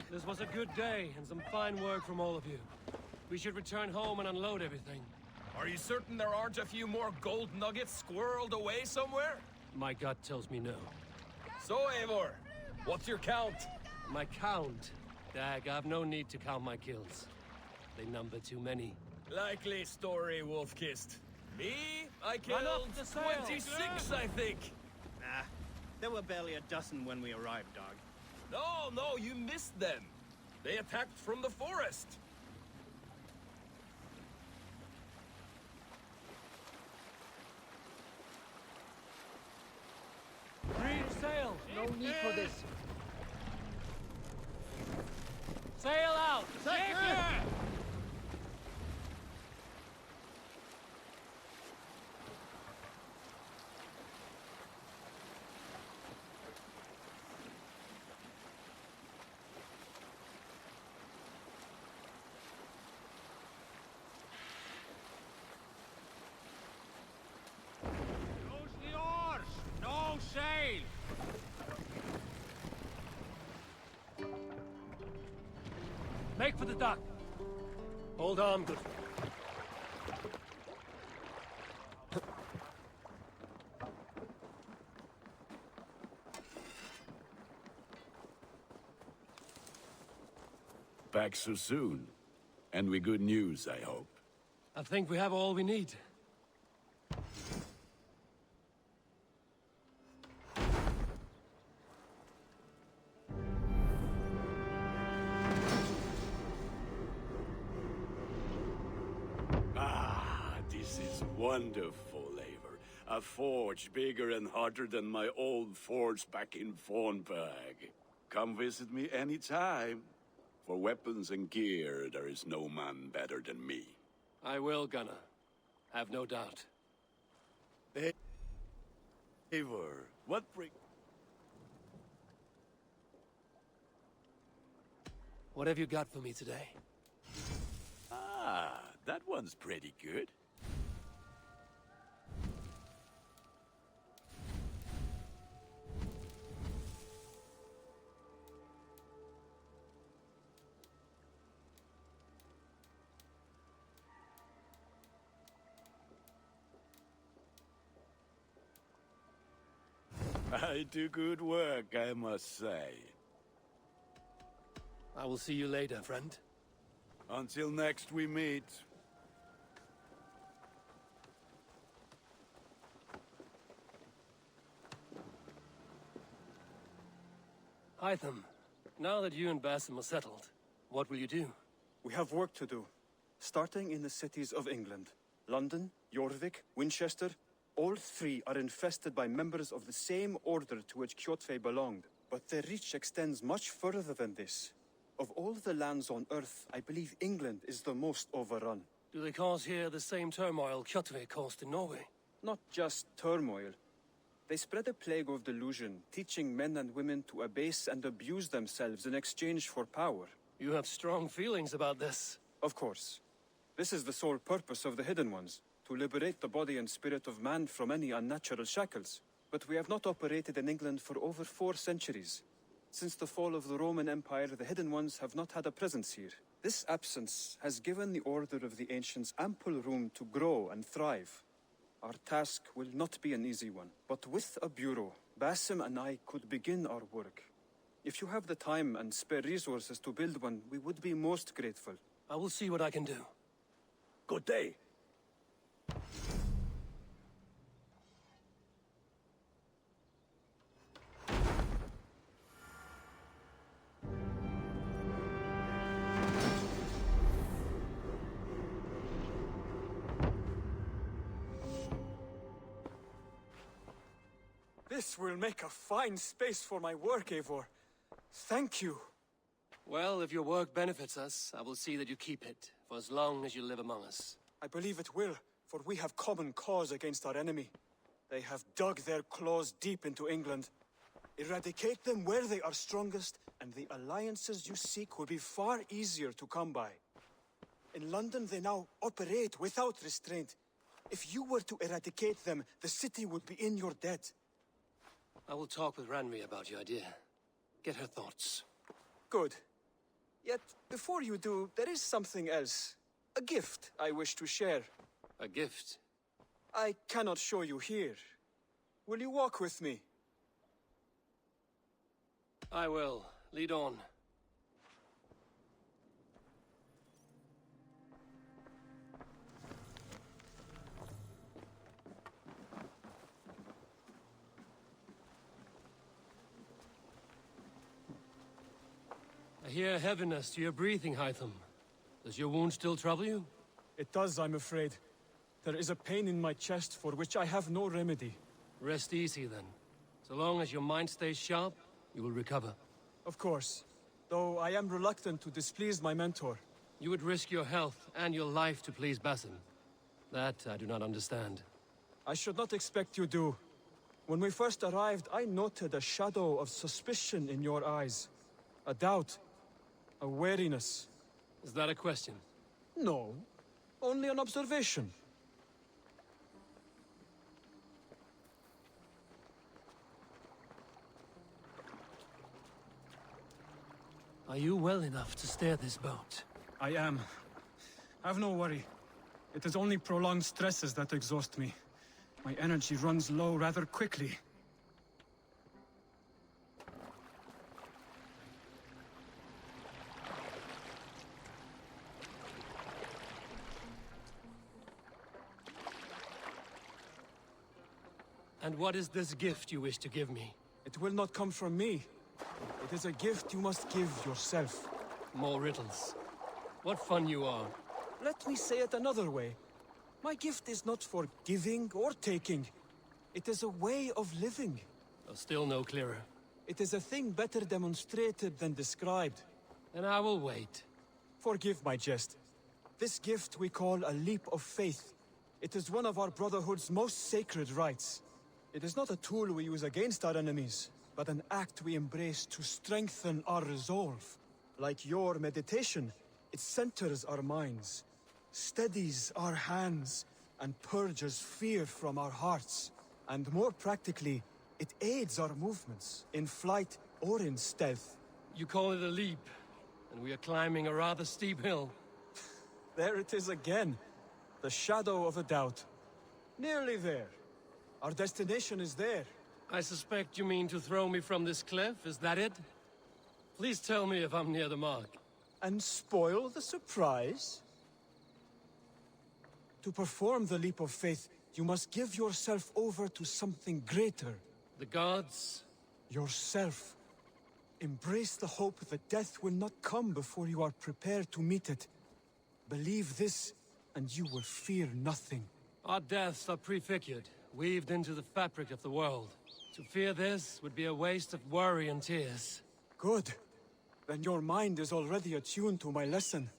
This was a good day, and some fine work from all of you. We should return home and unload everything. Are you certain there aren't a few more gold nuggets squirreled away somewhere? My gut tells me no. So, Eivor, what's your count? My count? Dag, I've no need to count my kills. They number too many. Likely story, Wolf-Kissed. Me? I Run up killed the sail. 26, I think. Nah, there were barely a dozen when we arrived, dog. No, you missed them. They attacked from the forest. Reef sail! No need for this. Sail out! Take her! Sail! Make for the dock. Hold on, good. Back so soon. And with good news, I hope. I think we have all we need. This is wonderful, Eivor. A forge bigger and hotter than my old forge back in Fornberg. Come visit me anytime. For weapons and gear, there is no man better than me. I will, Gunnar. Have no doubt. Eivor, what bring... What have you got for me today? Ah, that one's pretty good. I do good work, I must say. I will see you later, friend. Until next we meet. Hytham, now that you and Basim are settled, what will you do? We have work to do. Starting in the cities of England. London, Jorvik, Winchester, all three are infested by members of the same order to which Kjotve belonged. But their reach extends much further than this. Of all the lands on Earth, I believe England is the most overrun. Do they cause here the same turmoil Kjotve caused in Norway? Not just turmoil. They spread a plague of delusion, teaching men and women to abase and abuse themselves in exchange for power. You have strong feelings about this. Of course. This is the sole purpose of the Hidden Ones, to liberate the body and spirit of man from any unnatural shackles. But we have not operated in England for over 4 centuries. Since the fall of the Roman Empire, the Hidden Ones have not had a presence here. This absence has given the Order of the Ancients ample room to grow and thrive. Our task will not be an easy one, but with a bureau, Basim and I could begin our work. If you have the time and spare resources to build one, we would be most grateful. I will see what I can do. Good day. This will make a fine space for my work, Eivor. Thank you. Well, if your work benefits us, I will see that you keep it, for as long as you live among us. I believe it will, for we have common cause against our enemy. They have dug their claws deep into England. Eradicate them where they are strongest, and the alliances you seek will be far easier to come by. In London, they now operate without restraint. If you were to eradicate them, the city would be in your debt. I will talk with Ranvi about your idea. Get her thoughts. Good. Yet, before you do, there is something else. A gift I wish to share. A gift? I cannot show you here. Will you walk with me? I will. Lead on. I hear heaviness to your breathing, Hytham. Does your wound still trouble you? It does, I'm afraid. There is a pain in my chest for which I have no remedy. Rest easy, then. So long as your mind stays sharp, you will recover. Of course. Though I am reluctant to displease my mentor. You would risk your health and your life to please Basim. That I do not understand. I should not expect you do. When we first arrived, I noted a shadow of suspicion in your eyes. A doubt. A wariness. Is that a question? No. Only an observation. Are you well enough to steer this boat? I am. Have no worry. It is only prolonged stresses that exhaust me. My energy runs low rather quickly. And what is this gift you wish to give me? It will not come from me. It is a gift you must give yourself. More riddles. What fun you are. Let me say it another way. My gift is not for giving or taking. It is a way of living. Still no clearer. It is a thing better demonstrated than described. Then I will wait. Forgive my jest. This gift we call a leap of faith. It is one of our Brotherhood's most sacred rites. It is not a tool we use against our enemies, but an act we embrace to strengthen our resolve. Like your meditation, it centers our minds, steadies our hands, and purges fear from our hearts. And more practically, it aids our movements, in flight or in stealth. You call it a leap, and we are climbing a rather steep hill. There it is again, the shadow of a doubt. Nearly there. Our destination is there. I suspect you mean to throw me from this cliff, is that it? Please tell me if I'm near the mark. And spoil the surprise? To perform the leap of faith, you must give yourself over to something greater. The gods? Yourself. Embrace the hope that death will not come before you are prepared to meet it. Believe this, and you will fear nothing. Our deaths are prefigured, weaved into the fabric of the world. To fear this would be a waste of worry and tears. Good. Then your mind is already attuned to my lesson.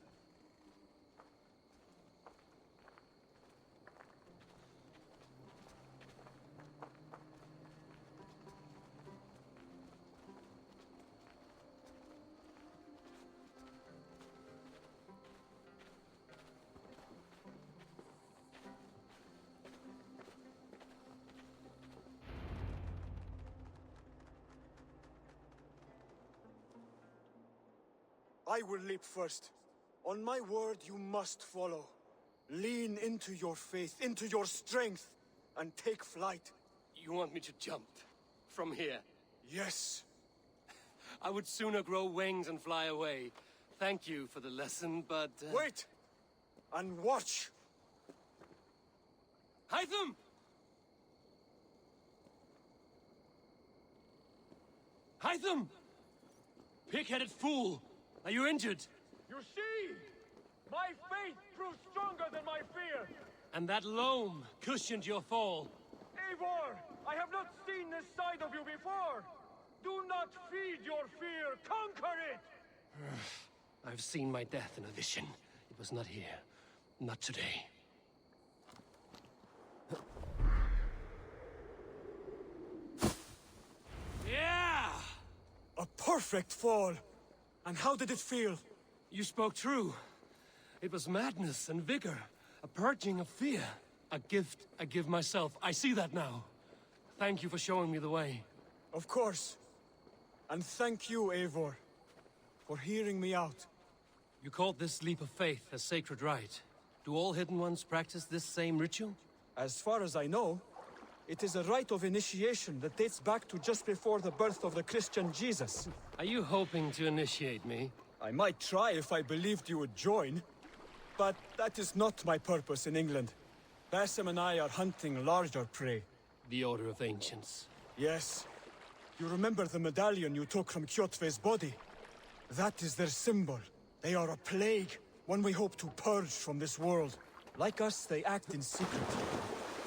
I will leap first. On my word, you must follow. Lean into your faith, into your strength, and take flight. You want me to jump? From here? Yes. I would sooner grow wings and fly away. Thank you for the lesson, but... Wait! And watch! Hytham! Hytham! Pig-headed fool! Are you injured? You see? My faith proved stronger than my fear! And that loam cushioned your fall. Eivor! I have not seen this side of you before! Do not feed your fear! Conquer it! I've seen my death in a vision. It was not here. Not today. Yeah! A perfect fall! And how did it feel? You spoke true. It was madness and vigor. A purging of fear. A gift I give myself. I see that now. Thank you for showing me the way. Of course. And thank you, Eivor. for hearing me out. You called this leap of faith a sacred rite. Do all Hidden Ones practice this same ritual? As far as I know, it is a rite of initiation that dates back to just before the birth of the Christian Jesus. Are you hoping to initiate me? I might try if I believed you would join, but that is not my purpose in England. Basim and I are hunting larger prey. The Order of Ancients. Yes. You remember the medallion you took from Kjotve's body? That is their symbol. They are a plague, one we hope to purge from this world. Like us, they act in secret.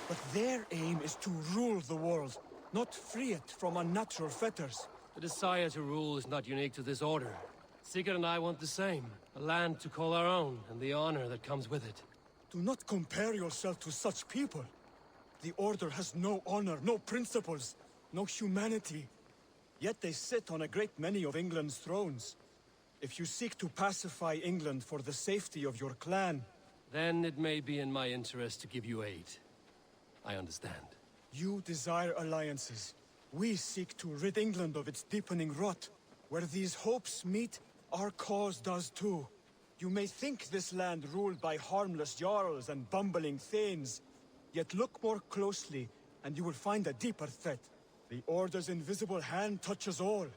But their aim is to rule the world, not free it from unnatural fetters. The desire to rule is not unique to this order. Sigurd and I want the same. A land to call our own, and the honor that comes with it. Do not compare yourself to such people. The Order has no honor, no principles, no humanity. Yet they sit on a great many of England's thrones. If you seek to pacify England for the safety of your clan... Then it may be in my interest to give you aid. I understand. You desire alliances. We seek to rid England of its deepening rot. Where these hopes meet, our cause does too. You may think this land ruled by harmless jarls and bumbling thanes. Yet look more closely, and you will find a deeper threat. The Order's invisible hand touches all.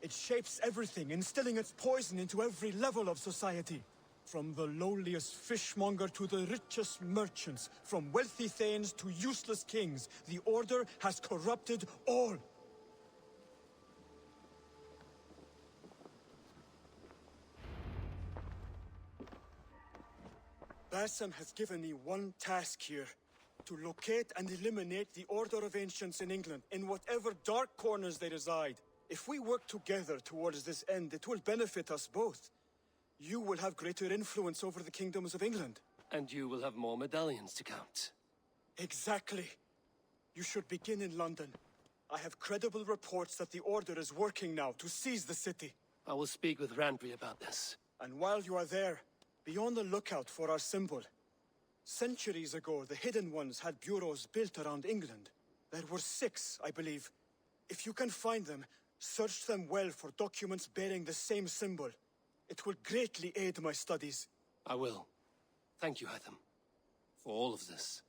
It shapes everything, instilling its poison into every level of society. From the lowliest fishmonger to the richest merchants, from wealthy thanes to useless kings, the Order has corrupted all. Basim has given me one task here. To locate and eliminate the Order of Ancients in England, in whatever dark corners they reside. If we work together towards this end, it will benefit us both. You will have greater influence over the kingdoms of England. And you will have more medallions to count. Exactly. You should begin in London. I have credible reports that the Order is working now to seize the city. I will speak with Randbury about this. And while you are there, be on the lookout for our symbol. Centuries ago, the Hidden Ones had bureaus built around England. There were 6, I believe. If you can find them, search them well for documents bearing the same symbol. It will greatly aid my studies. I will. Thank you, Hytham, for all of this.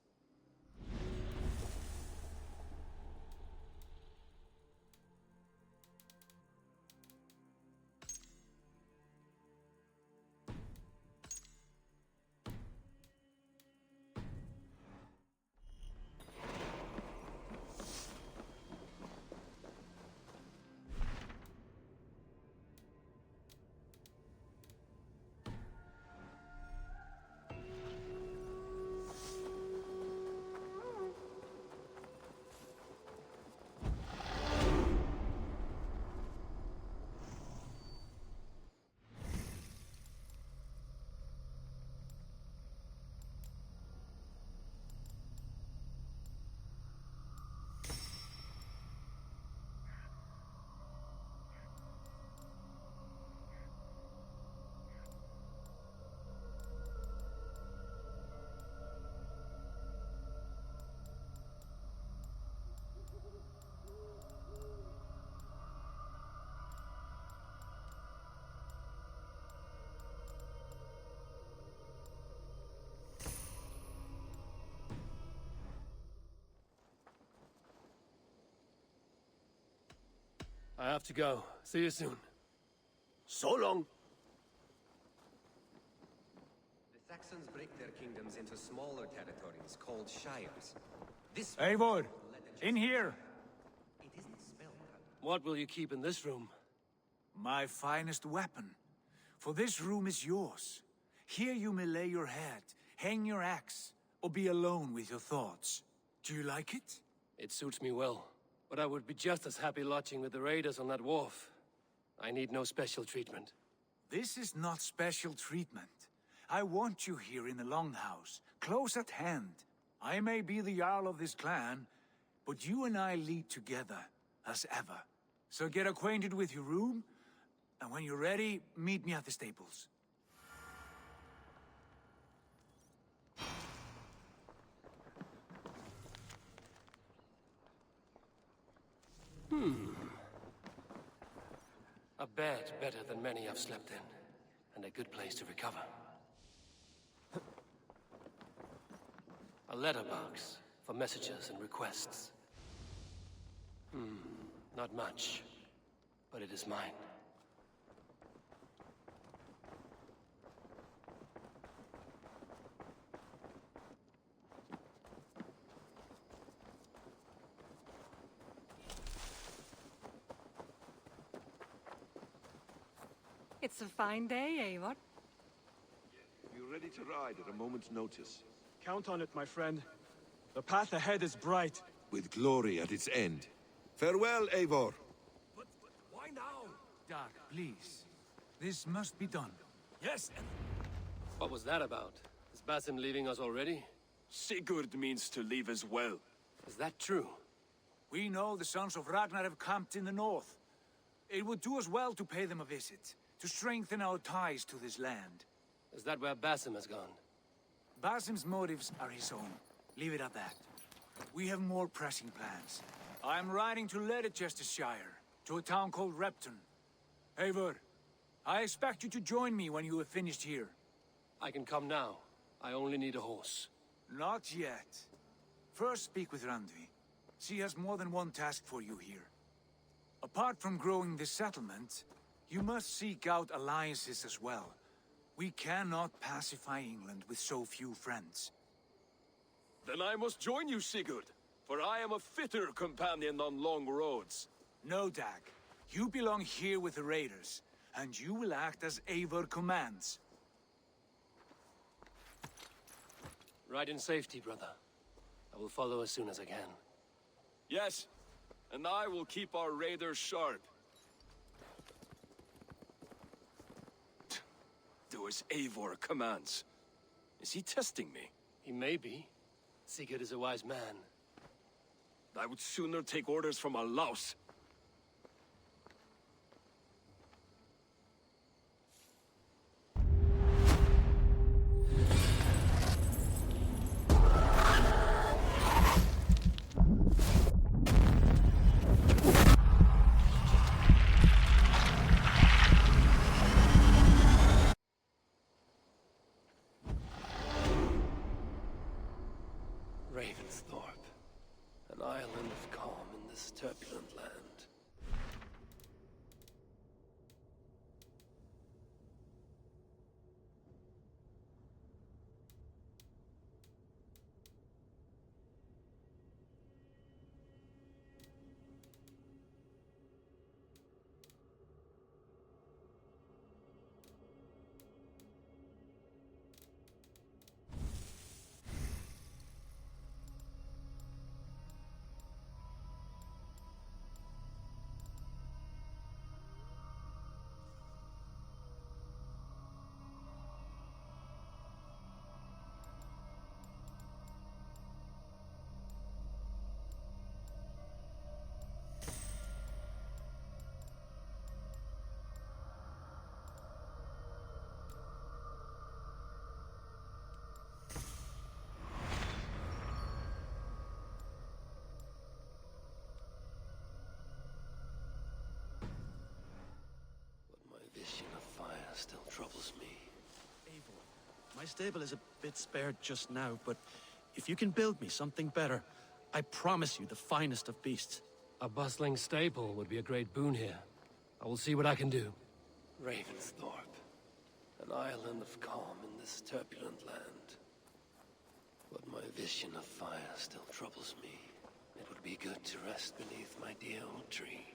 I have to go. See you soon. So long. The Saxons break their kingdoms into smaller territories called shires. This Eivor, in here. It isn't spelled. What will you keep in this room? My finest weapon. For this room is yours. Here you may lay your head, hang your axe, or be alone with your thoughts. Do you like it? It suits me well. But I would be just as happy lodging with the raiders on that wharf. I need no special treatment. This is not special treatment. I want you here in the Longhouse, close at hand. I may be the Jarl of this clan, but you and I lead together, as ever. So get acquainted with your room, and when you're ready, meet me at the stables. A bed better than many I've slept in, and a good place to recover. A letterbox for messages and requests. Not much, but it is mine. It's a fine day, Eivor. You're ready to ride at a moment's notice. Count on it, my friend. The path ahead is bright. With glory at its end. Farewell, Eivor. But why now? Dag, please. This must be done. Yes, and... What was that about? Is Basim leaving us already? Sigurd means to leave as well. Is that true? We know the sons of Ragnar have camped in the north. It would do us well to pay them a visit, to strengthen our ties to this land. Is that where Basim has gone? Basim's motives are his own. Leave it at that. We have more pressing plans. I am riding to Leicestershire, to a town called Repton. Eivor, I expect you to join me when you have finished here. I can come now. I only need a horse. Not yet. First speak with Randvi. She has more than one task for you here. Apart from growing this settlement, you must seek out alliances as well. We cannot pacify England with so few friends. Then I must join you, Sigurd, for I am a fitter companion on long roads. No, Dag. You belong here with the raiders, and you will act as Eivor commands. Ride in safety, brother. I will follow as soon as I can. Yes, and I will keep our raiders sharp. Do as Eivor commands. Is he testing me? He may be. Sigurd is a wise man. I would sooner take orders from a louse. Ravensthorpe, an island of calm in this turbulent land. Vision of fire still troubles me. Eivor, my stable is a bit spared just now, but if you can build me something better, I promise you the finest of beasts. A bustling stable would be a great boon here. I will see what I can do. Ravensthorpe, an island of calm in this turbulent land. But my vision of fire still troubles me. It would be good to rest beneath my dear old tree.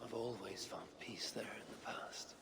I've always found peace there in the past.